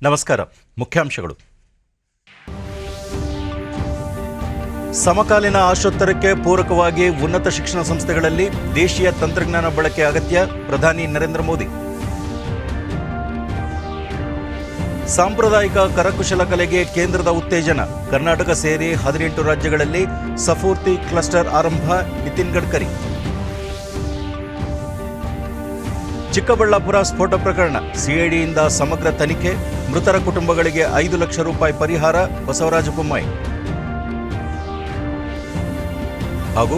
ನಮಸ್ಕಾರ. ಮುಖ್ಯಾಂಶಗಳು. ಸಮಕಾಲೀನ ಆಶೋತ್ತರಕ್ಕೆ ಪೂರಕವಾಗಿ ಉನ್ನತ ಶಿಕ್ಷಣ ಸಂಸ್ಥೆಗಳಲ್ಲಿ ದೇಶೀಯ ತಂತ್ರಜ್ಞಾನ ಬಳಕೆ ಅಗತ್ಯ, ಪ್ರಧಾನಿ ನರೇಂದ್ರ ಮೋದಿ. ಸಾಂಪ್ರದಾಯಿಕ ಕರಕುಶಲ ಕಲೆಗೆ ಕೇಂದ್ರದ ಉತ್ತೇಜನ, ಕರ್ನಾಟಕ ಸೇರಿ 18 ರಾಜ್ಯಗಳಲ್ಲಿ ಸಫೂರ್ತಿ ಕ್ಲಸ್ಟರ್ ಆರಂಭ, ನಿತಿನ್ ಗಡ್ಕರಿ. ಚಿಕ್ಕಬಳ್ಳಾಪುರ ಸ್ಫೋಟ ಪ್ರಕರಣ, ಸಿಐಡಿಯಿಂದ ಸಮಗ್ರ ತನಿಖೆ, ಮೃತರ ಕುಟುಂಬಗಳಿಗೆ 5 ಲಕ್ಷ ರೂಪಾಯಿ ಪರಿಹಾರ, ಬಸವರಾಜ ಬೊಮ್ಮಾಯಿ. ಹಾಗೂ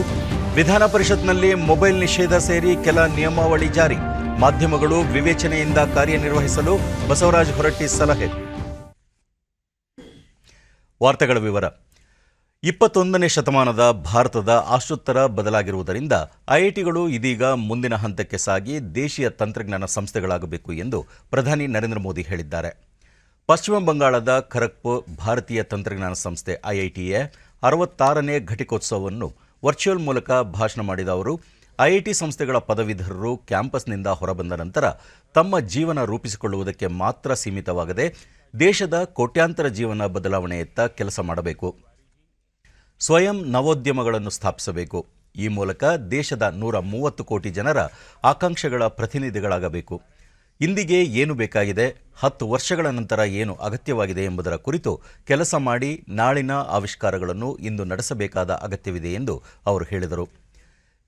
ವಿಧಾನ ಪರಿಷತ್ನಲ್ಲಿ ಮೊಬೈಲ್ ನಿಷೇಧ ಸೇರಿ ಕೆಲ ನಿಯಮಾವಳಿ ಜಾರಿ, ಮಾಧ್ಯಮಗಳು ವಿವೇಚನೆಯಿಂದ ಕಾರ್ಯನಿರ್ವಹಿಸಲು ಬಸವರಾಜ ಹೊರಟ್ಟಿ ಸಲಹೆ. ವಾರ್ತೆಗಳ ವಿವರ. 21ನೇ ಶತಮಾನದ ಭಾರತದ ಆಶೋತ್ತರ ಬದಲಾಗಿರುವುದರಿಂದ ಐಐಟಿಗಳು ಇದೀಗ ಮುಂದಿನ ಹಂತಕ್ಕೆ ಸಾಗಿ ದೇಶೀಯ ತಂತ್ರಜ್ಞಾನ ಸಂಸ್ಥೆಗಳಾಗಬೇಕು ಎಂದು ಪ್ರಧಾನಿ ನರೇಂದ್ರ ಮೋದಿ ಹೇಳಿದ್ದಾರೆ. ಪಶ್ಚಿಮ ಬಂಗಾಳದ ಖರಗ್ಪುರ್ ಭಾರತೀಯ ತಂತ್ರಜ್ಞಾನ ಸಂಸ್ಥೆ ಐಐಟಿಯ 66ನೇ ಘಟಿಕೋತ್ಸವವನ್ನು ವರ್ಚುವಲ್ ಮೂಲಕ ಭಾಷಣ ಮಾಡಿದ ಅವರು, ಐಐಟಿ ಸಂಸ್ಥೆಗಳ ಪದವೀಧರರು ಕ್ಯಾಂಪಸ್ನಿಂದ ಹೊರಬಂದ ನಂತರ ತಮ್ಮ ಜೀವನ ರೂಪಿಸಿಕೊಳ್ಳುವುದಕ್ಕೆ ಮಾತ್ರ ಸೀಮಿತವಾಗದೆ ದೇಶದ ಕೋಟ್ಯಾಂತರ ಜೀವನ ಬದಲಾವಣೆಯತ್ತ ಕೆಲಸ ಮಾಡಬೇಕು. ಸ್ವಯಂ ನವೋದ್ಯಮಗಳನ್ನು ಸ್ಥಾಪಿಸಬೇಕು. ಈ ಮೂಲಕ ದೇಶದ 130 ಕೋಟಿ ಜನರ ಆಕಾಂಕ್ಷೆಗಳ ಪ್ರತಿನಿಧಿಗಳಾಗಬೇಕು. ಇಂದಿಗೆ ಏನು ಬೇಕಾಗಿದೆ, 10 ವರ್ಷಗಳ ನಂತರ ಏನು ಅಗತ್ಯವಾಗಿದೆ ಎಂಬುದರ ಕುರಿತು ಕೆಲಸ ಮಾಡಿ ನಾಳಿನ ಆವಿಷ್ಕಾರಗಳನ್ನು ಇಂದು ನಡೆಸಬೇಕಾದ ಅಗತ್ಯವಿದೆ ಎಂದು ಅವರು ಹೇಳಿದರು.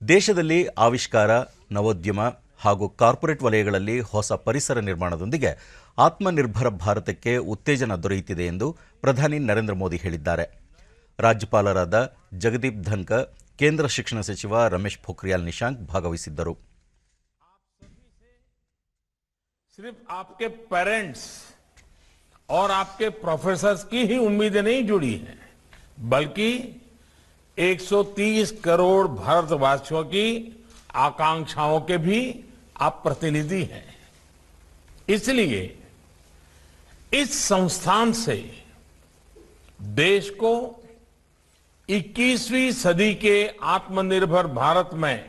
ದೇಶದಲ್ಲಿ ಆವಿಷ್ಕಾರ, ನವೋದ್ಯಮ ಹಾಗೂ ಕಾರ್ಪೊರೇಟ್ ವಲಯಗಳಲ್ಲಿ ಹೊಸ ಪರಿಸರ ನಿರ್ಮಾಣದೊಂದಿಗೆ ಆತ್ಮನಿರ್ಭರ ಭಾರತಕ್ಕೆ ಉತ್ತೇಜನ ದೊರೆಯುತ್ತಿದೆ ಎಂದು ಪ್ರಧಾನಿ ನರೇಂದ್ರ ಮೋದಿ ಹೇಳಿದ್ದಾರೆ. ರಾಜ್ಯಪಾಲರಾದ ಜಗದೀಪ್ ಧನ್ಕರ್, ಕೇಂದ್ರ ಶಿಕ್ಷಣ ಸಚಿವ ರಮೇಶ್ ಪೋಖ್ರಿಯಾಲ್ ನಿಶಾಂಕ್ ಭಾಗವಹಿಸಿದ್ದರು. सिर्फ आपके पेरेंट्स और आपके प्रोफेसर्स की ही उम्मीदें नहीं जुड़ी हैं, बल्कि 130 करोड़ भारतवासियों की आकांक्षाओं के भी आप प्रतिनिधि हैं. इसलिए इस संस्थान से देश को 21वीं सदी के आत्मनिर्भर भारत में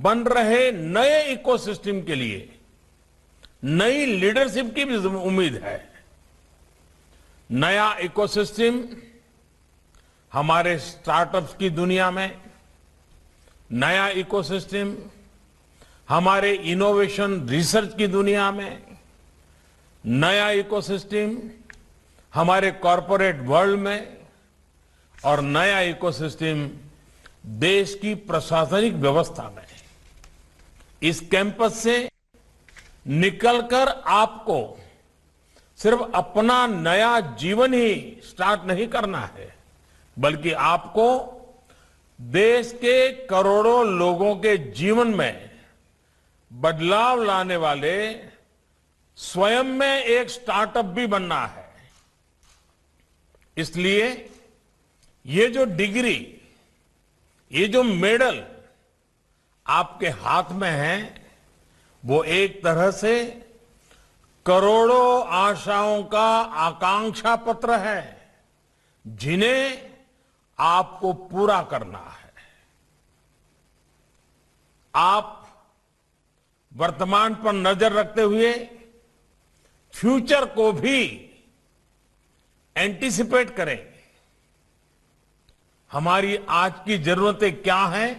बन रहे नए इकोसिस्टम के लिए नई लीडरशिप की भी उम्मीद है. नया इकोसिस्टम हमारे स्टार्टअप्स की दुनिया में, नया इकोसिस्टम हमारे इनोवेशन रिसर्च की दुनिया में, नया इकोसिस्टम हमारे कॉरपोरेट वर्ल्ड में और नया इकोसिस्टम देश की प्रशासनिक व्यवस्था में. इस कैंपस से निकलकर आपको सिर्फ अपना नया जीवन ही स्टार्ट नहीं करना है, बल्कि आपको देश के करोड़ों लोगों के जीवन में बदलाव लाने वाले स्वयं में एक स्टार्टअप भी बनना है. इसलिए ये जो डिग्री, ये जो मेडल आपके हाथ में है, वो एक तरह से करोड़ों आशाओं का आकांक्षा पत्र है जिन्हें आपको पूरा करना है. आप वर्तमान पर नजर रखते हुए फ्यूचर को भी एंटीसिपेट करें. हमारी आज की जरूरतें क्या हैं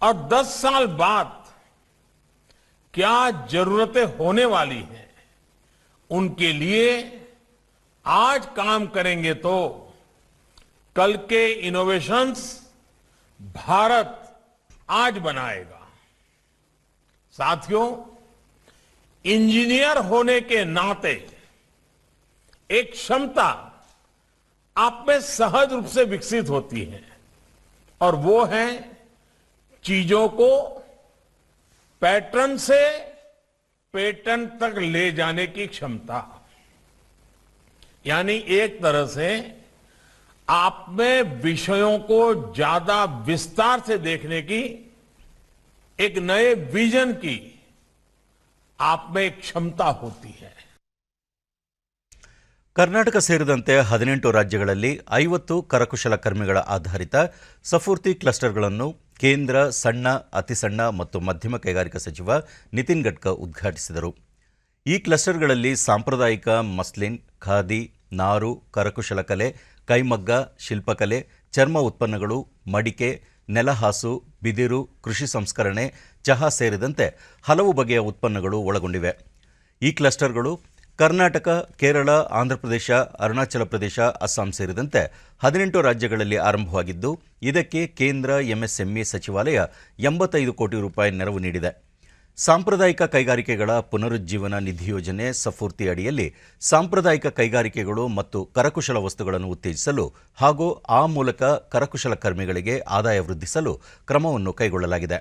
और 10 साल बाद क्या जरूरतें होने वाली हैं, उनके लिए आज काम करेंगे तो कल के इनोवेशंस भारत आज बनाएगा. साथियों, इंजीनियर होने के नाते एक क्षमता आप में सहज रूप से विकसित होती है और वो है चीजों को पैटर्न से पेटेंट तक ले जाने की क्षमता. यानी एक तरह से आप में विषयों को ज्यादा विस्तार से देखने की, एक नए विजन की आप में एक क्षमता होती है. ಕರ್ನಾಟಕ ಸೇರಿದಂತೆ 18 ರಾಜ್ಯಗಳಲ್ಲಿ 50 ಕರಕುಶಲ ಕರ್ಮಿಗಳ ಆಧಾರಿತ ಸಫೂರ್ತಿ ಕ್ಲಸ್ಟರ್ಗಳನ್ನು ಕೇಂದ್ರ ಸಣ್ಣ, ಅತಿ ಸಣ್ಣ ಮತ್ತು ಮಧ್ಯಮ ಕೈಗಾರಿಕಾ ಸಚಿವ ನಿತಿನ್ ಗಡ್ಕರ್ ಉದ್ಘಾಟಿಸಿದರು. ಈ ಕ್ಲಸ್ಟರ್ಗಳಲ್ಲಿ ಸಾಂಪ್ರದಾಯಿಕ ಮಸ್ಲಿನ್, ಖಾದಿ, ನಾರು, ಕರಕುಶಲಕಲೆ, ಕೈಮಗ್ಗ, ಶಿಲ್ಪಕಲೆ, ಚರ್ಮ ಉತ್ಪನ್ನಗಳು, ಮಡಿಕೆ, ನೆಲಹಾಸು, ಬಿದಿರು, ಕೃಷಿ ಸಂಸ್ಕರಣೆ, ಚಹಾ ಸೇರಿದಂತೆ ಹಲವು ಬಗೆಯ ಉತ್ಪನ್ನಗಳು ಒಳಗೊಂಡಿವೆ. ಈ ಕ್ಲಸ್ಟರ್ಗಳು ಕರ್ನಾಟಕ, ಕೇರಳ, ಆಂಧ್ರಪ್ರದೇಶ, ಅರುಣಾಚಲ ಪ್ರದೇಶ, ಅಸ್ಸಾಂ ಸೇರಿದಂತೆ 18 ರಾಜ್ಯಗಳಲ್ಲಿ ಆರಂಭವಾಗಿದ್ದು, ಇದಕ್ಕೆ ಕೇಂದ್ರ ಎಂಎಸ್ಎಂಇ ಸಚಿವಾಲಯ 85 ಕೋಟಿ ರೂಪಾಯಿ ನೆರವು ನೀಡಿದೆ. ಸಾಂಪ್ರದಾಯಿಕ ಕೈಗಾರಿಕೆಗಳ ಪುನರುಜ್ಜೀವನ ನಿಧಿ ಯೋಜನೆ ಸಫೂರ್ತಿ ಅಡಿಯಲ್ಲಿ ಸಾಂಪ್ರದಾಯಿಕ ಕೈಗಾರಿಕೆಗಳು ಮತ್ತು ಕರಕುಶಲ ವಸ್ತುಗಳನ್ನು ಉತ್ತೇಜಿಸಲು ಹಾಗೂ ಆ ಮೂಲಕ ಕರಕುಶಲ ಕರ್ಮಿಗಳಿಗೆ ಆದಾಯ ವೃದ್ಧಿಸಲು ಕ್ರಮವನ್ನು ಕೈಗೊಳ್ಳಲಾಗಿದೆ.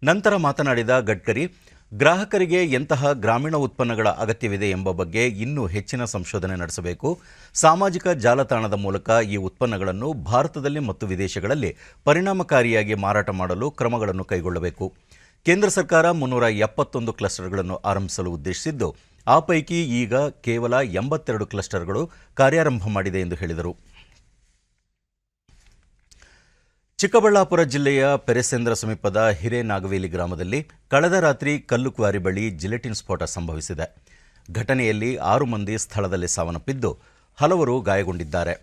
ನಂತರ ಮಾತನಾಡಿದ ಗಡ್ಕರಿ, ಗ್ರಾಹಕರಿಗೆ ಎಂತಹ ಗ್ರಾಮೀಣ ಉತ್ಪನ್ನಗಳ ಅಗತ್ಯವಿದೆ ಎಂಬ ಬಗ್ಗೆ ಇನ್ನೂ ಹೆಚ್ಚಿನ ಸಂಶೋಧನೆ ನಡೆಸಬೇಕು. ಸಾಮಾಜಿಕ ಜಾಲತಾಣದ ಮೂಲಕ ಈ ಉತ್ಪನ್ನಗಳನ್ನು ಭಾರತದಲ್ಲಿ ಮತ್ತು ವಿದೇಶಗಳಲ್ಲಿ ಪರಿಣಾಮಕಾರಿಯಾಗಿ ಮಾರಾಟ ಮಾಡಲು ಕ್ರಮಗಳನ್ನು ಕೈಗೊಳ್ಳಬೇಕು. ಕೇಂದ್ರ ಸರ್ಕಾರ 371 ಕ್ಲಸ್ಟರ್ಗಳನ್ನು ಆರಂಭಿಸಲು ಉದ್ದೇಶಿಸಿದ್ದು, ಆ ಪೈಕಿ ಈಗ ಕೇವಲ 82 ಕ್ಲಸ್ಟರ್ಗಳು ಕಾರ್ಯಾರಂಭ ಮಾಡಿದೆ ಎಂದು ಹೇಳಿದರು. ಚಿಕ್ಕಬಳ್ಳಾಪುರ ಜಿಲ್ಲೆಯ ಪೆರೆಸೇಂದ್ರ ಸಮೀಪದ ಹಿರೇನಾಗವೇಲಿ ಗ್ರಾಮದಲ್ಲಿ ಕಳೆದ ರಾತ್ರಿ ಕಲ್ಲು ಕ್ವಾರಿ ಬಳಿ ಜಿಲೆಟಿನ್ ಸ್ಫೋಟ ಸಂಭವಿಸಿದೆ. ಘಟನೆಯಲ್ಲಿ 6 ಮಂದಿ ಸ್ಥಳದಲ್ಲೇ ಸಾವನ್ನಪ್ಪಿದ್ದು, ಹಲವರು ಗಾಯಗೊಂಡಿದ್ದಾರೆ.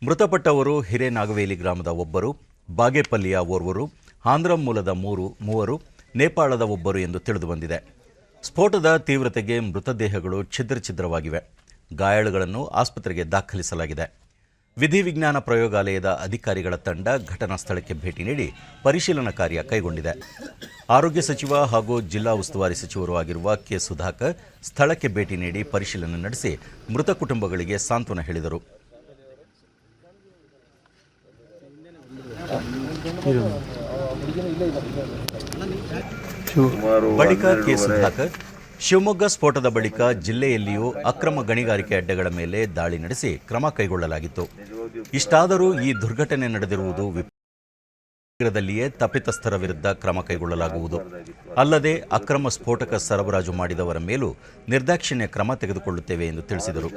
ಮೃತಪಟ್ಟವರು ಹಿರೇನಾಗವೇಲಿ ಗ್ರಾಮದ ಒಬ್ಬರು, ಬಾಗೇಪಲ್ಲಿಯ ಓರ್ವರು, ಆಂಧ್ರ ಮೂಲದ ಮೂವರು, ನೇಪಾಳದ ಒಬ್ಬರು ಎಂದು ತಿಳಿದುಬಂದಿದೆ. ಸ್ಫೋಟದ ತೀವ್ರತೆಗೆ ಮೃತದೇಹಗಳು ಛಿದ್ರವಾಗಿವೆ. ಗಾಯಾಳುಗಳನ್ನು ಆಸ್ಪತ್ರೆಗೆ ದಾಖಲಿಸಲಾಗಿದೆ. ವಿಧಿವಿಜ್ಞಾನ ಪ್ರಯೋಗಾಲಯದ ಅಧಿಕಾರಿಗಳ ತಂಡ ಘಟನಾ ಸ್ಥಳಕ್ಕೆ ಭೇಟಿ ನೀಡಿ ಪರಿಶೀಲನಾ ಕಾರ್ಯ ಕೈಗೊಂಡಿದೆ. ಆರೋಗ್ಯ ಸಚಿವ ಹಾಗೂ ಜಿಲ್ಲಾ ಉಸ್ತುವಾರಿ ಸಚಿವರು ಆಗಿರುವ ಕೆ. ಸುಧಾಕರ್ ಸ್ಥಳಕ್ಕೆ ಭೇಟಿ ನೀಡಿ ಪರಿಶೀಲನೆ ನಡೆಸಿ ಮೃತ ಕುಟುಂಬಗಳಿಗೆ ಸಾಂತ್ವನ ಹೇಳಿದರು. ಬಳಿಕ ಕೆ. ಸುಧಾಕರ್ ಶಿವಮೊಗ್ಗ ಸ್ಫೋಟದ ಬಳಿಕ ಜಿಲ್ಲೆಯಲ್ಲಿಯೂ ಅಕ್ರಮ ಗಣಿಗಾರಿಕೆ ಅಡ್ಡೆಗಳ ಮೇಲೆ ದಾಳಿ ನಡೆಸಿ ಕ್ರಮ ಕೈಗೊಳ್ಳಲಾಗಿತ್ತು. ಇಷ್ಟಾದರೂ ಈ ದುರ್ಘಟನೆ ನಡೆದಿರುವುದು ಶೀಘ್ರದಲ್ಲಿಯೇ ತಪ್ಪಿತಸ್ಥರ ವಿರುದ್ಧ ಕ್ರಮ ಕೈಗೊಳ್ಳಲಾಗುವುದು. ಅಲ್ಲದೆ ಅಕ್ರಮ ಸ್ಫೋಟಕ ಸರಬರಾಜು ಮಾಡಿದವರ ಮೇಲೂ ನಿರ್ದಾಕ್ಷಿಣ್ಯ ಕ್ರಮ ತೆಗೆದುಕೊಳ್ಳುತ್ತೇವೆ ಎಂದು ತಿಳಿಸಿದರು.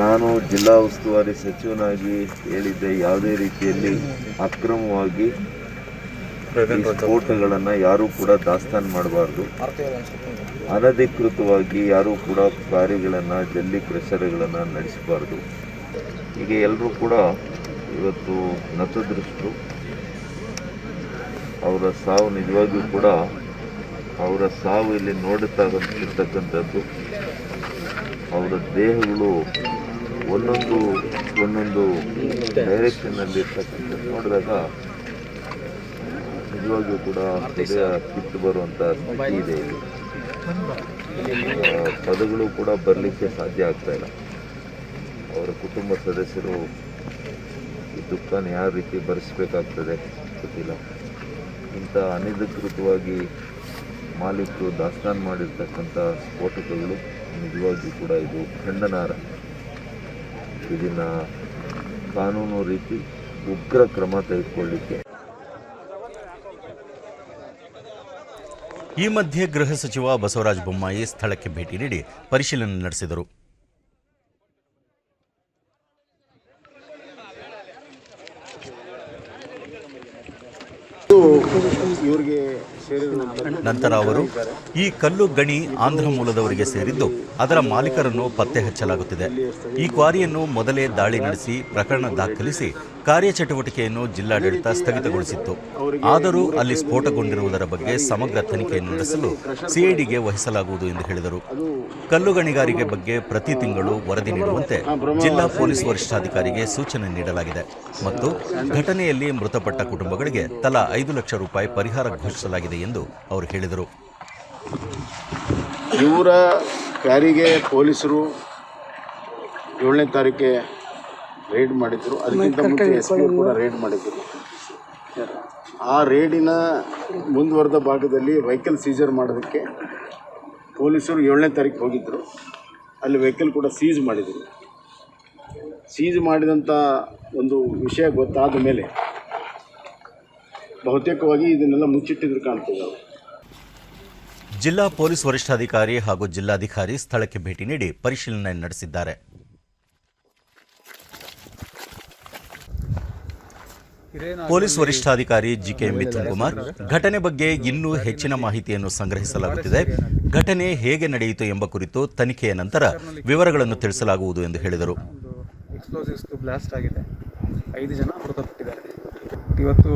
ನಾನು ಜಿಲ್ಲಾ ಉಸ್ತುವಾರಿ ಸಚಿವನಾಗಿ ಹೇಳಿದ್ದೆ, ಯಾವುದೇ ರೀತಿಯಲ್ಲಿ ಅಕ್ರಮವಾಗಿ ಸ್ಫೋಟಗಳನ್ನು ಯಾರೂ ಕೂಡ ದಾಸ್ತಾನು ಮಾಡಬಾರ್ದು. ಅನಧಿಕೃತವಾಗಿ ಯಾರೂ ಕೂಡ ಕಾರ್ಯಗಳನ್ನು ಜಲ್ಲಿ ಕ್ರಷರ್ಗಳನ್ನು ನಡೆಸಬಾರ್ದು. ಹೀಗೆ ಎಲ್ಲರೂ ಕೂಡ ಇವತ್ತು ನತದೃಷ್ಟರು. ಅವರ ಸಾವು ನಿಜವಾಗಿಯೂ ಕೂಡ ಅವರ ಸಾವು ಇಲ್ಲಿ ನೋಡುತ್ತಿರ್ತಕ್ಕಂಥದ್ದು. ಅವರ ದೇಹಗಳು ಒಂದೊಂದು ಡೈರೆಕ್ಷನ್ನಲ್ಲಿ ಇರ್ತಕ್ಕಂಥದ್ದು ನೋಡಿದಾಗ ನಿಜವಾಗಿಯೂ ಕೂಡ ಹೃದಯ ಕಿತ್ತು ಬರುವಂಥ ಸ್ಥಿತಿ ಇದೆ. ಇಲ್ಲಿ ಪದಗಳು ಕೂಡ ಬರಲಿಕ್ಕೆ ಸಾಧ್ಯ ಆಗ್ತಾ ಇಲ್ಲ. ಅವರ ಕುಟುಂಬ ಸದಸ್ಯರು ಈ ದುಃಖನ ಯಾವ ರೀತಿ ಭರಿಸಬೇಕಾಗ್ತದೆ ಗೊತ್ತಿಲ್ಲ. ಇಂಥ ಅನಧಿಕೃತವಾಗಿ ಮಾಲೀಕರು ದಾಸ್ತಾನು ಮಾಡಿರ್ತಕ್ಕಂಥ ಸ್ಫೋಟಕಗಳು ನಿಜವಾಗಿಯೂ ಕೂಡ ಇದು ಖಂಡನಾರ್ಹ. ಇದನ್ನು ಕಾನೂನು ರೀತಿ ಉಗ್ರ ಕ್ರಮ ತೆಗೆದುಕೊಳ್ಳಲಿಕ್ಕೆ. ಈ ಮಧ್ಯೆ ಗೃಹ ಸಚಿವ ಬಸವರಾಜ ಬೊಮ್ಮಾಯಿ ಸ್ಥಳಕ್ಕೆ ಭೇಟಿ ನೀಡಿ ಪರಿಶೀಲನೆ ನಡೆಸಿದರು. ನಂತರ ಅವರು, ಈ ಕಲ್ಲು ಗಣಿ ಆಂಧ್ರ ಮೂಲದವರಿಗೆ ಸೇರಿದ್ದು ಅದರ ಮಾಲೀಕರನ್ನು ಪತ್ತೆ ಹಚ್ಚಲಾಗುತ್ತಿದೆ. ಈ ಕ್ವಾರಿಯನ್ನು ಮೊದಲೇ ದಾಳಿ ನಡೆಸಿ ಪ್ರಕರಣ ದಾಖಲಿಸಿ ಕಾರ್ಯಚಟುವಟಿಕೆಯನ್ನು ಜಿಲ್ಲಾಡಳಿತ ಸ್ಥಗಿತಗೊಳಿಸಿತ್ತು. ಆದರೂ ಅಲ್ಲಿ ಸ್ಫೋಟಗೊಂಡಿರುವುದರ ಬಗ್ಗೆ ಸಮಗ್ರ ತನಿಖೆಯನ್ನು ನಡೆಸಲು ಸಿಐಡಿಗೆ ವಹಿಸಲಾಗುವುದು ಎಂದು ಹೇಳಿದರು. ಕಲ್ಲು ಗಣಿಗಾರಿಕೆ ಬಗ್ಗೆ ಪ್ರತಿ ತಿಂಗಳು ವರದಿ ನೀಡುವಂತೆ ಜಿಲ್ಲಾ ಪೊಲೀಸ್ ವರಿಷ್ಠಾಧಿಕಾರಿಗೆ ಸೂಚನೆ ನೀಡಲಾಗಿದೆ ಮತ್ತು ಘಟನೆಯಲ್ಲಿ ಮೃತಪಟ್ಟ ಕುಟುಂಬಗಳಿಗೆ ತಲಾ 5 ಲಕ್ಷ ರೂಪಾಯಿ ಪರಿಹಾರ ಘೋಷಿಸಲಾಗಿದೆ ಎಂದು ಅವರು ಹೇಳಿದರು. ಇವರ ಕ್ವಾರಿಗೆ ಪೊಲೀಸರು 7ನೇ ತಾರೀಕಿಗೆ ರೇಡ್ ಮಾಡಿದ್ರು. ಅದಕ್ಕಿಂತ ಮುಂಚೆ SP ಕೂಡ ರೇಡ್ ಮಾಡಿದ್ರು. ಆ ರೇಡಿನ ಮುಂದುವರೆದ ಭಾಗದಲ್ಲಿ ವೆಹಿಕಲ್ ಸೀಜರ್ ಮಾಡೋದಕ್ಕೆ ಪೊಲೀಸರು 7ನೇ ತಾರೀಕು ಹೋಗಿದ್ದರು. ಅಲ್ಲಿ ವೆಹಿಕಲ್ ಕೂಡ ಸೀಜ್ ಮಾಡಿದರು. ಸೀಜ್ ಮಾಡಿದಂಥ ಒಂದು ವಿಷಯ ಗೊತ್ತಾದ ಮೇಲೆ ಬಹುತೇಕವಾಗಿ ಇದನ್ನೆಲ್ಲ ಮುಚ್ಚಿಟ್ಟಿದ್ರು ಕಾಣ್ತದೆ. ಜಿಲ್ಲಾ ಪೊಲೀಸ್ ವರಿಷ್ಠಾಧಿಕಾರಿ ಹಾಗೂ ಜಿಲ್ಲಾಧಿಕಾರಿ ಸ್ಥಳಕ್ಕೆ ಭೇಟಿ ನೀಡಿ ಪರಿಶೀಲನೆ ನಡೆಸಿದ್ದಾರೆ. ಪೊಲೀಸ್ ವರಿಷ್ಠಾಧಿಕಾರಿ ಜಿಕೆ ಮಿಥುನ್ ಕುಮಾರ್ ಘಟನೆ ಬಗ್ಗೆ ಇನ್ನೂ ಹೆಚ್ಚಿನ ಮಾಹಿತಿಯನ್ನು ಸಂಗ್ರಹಿಸಲಾಗುತ್ತಿದೆ. ಘಟನೆ ಹೇಗೆ ನಡೆಯಿತು ಎಂಬ ಕುರಿತು ತನಿಖೆಯ ನಂತರ ವಿವರಗಳನ್ನು ತಿಳಿಸಲಾಗುವುದು ಎಂದು ಹೇಳಿದರು. ಎಕ್ಸ್ಪ್ಲೋಸಿವ್ಸ್ ಬ್ಲಾಸ್ಟ್ ಆಗಿದೆ, 5 ಜನ ಮೃತಪಟ್ಟಿದ್ದಾರೆ. ಇವತ್ತು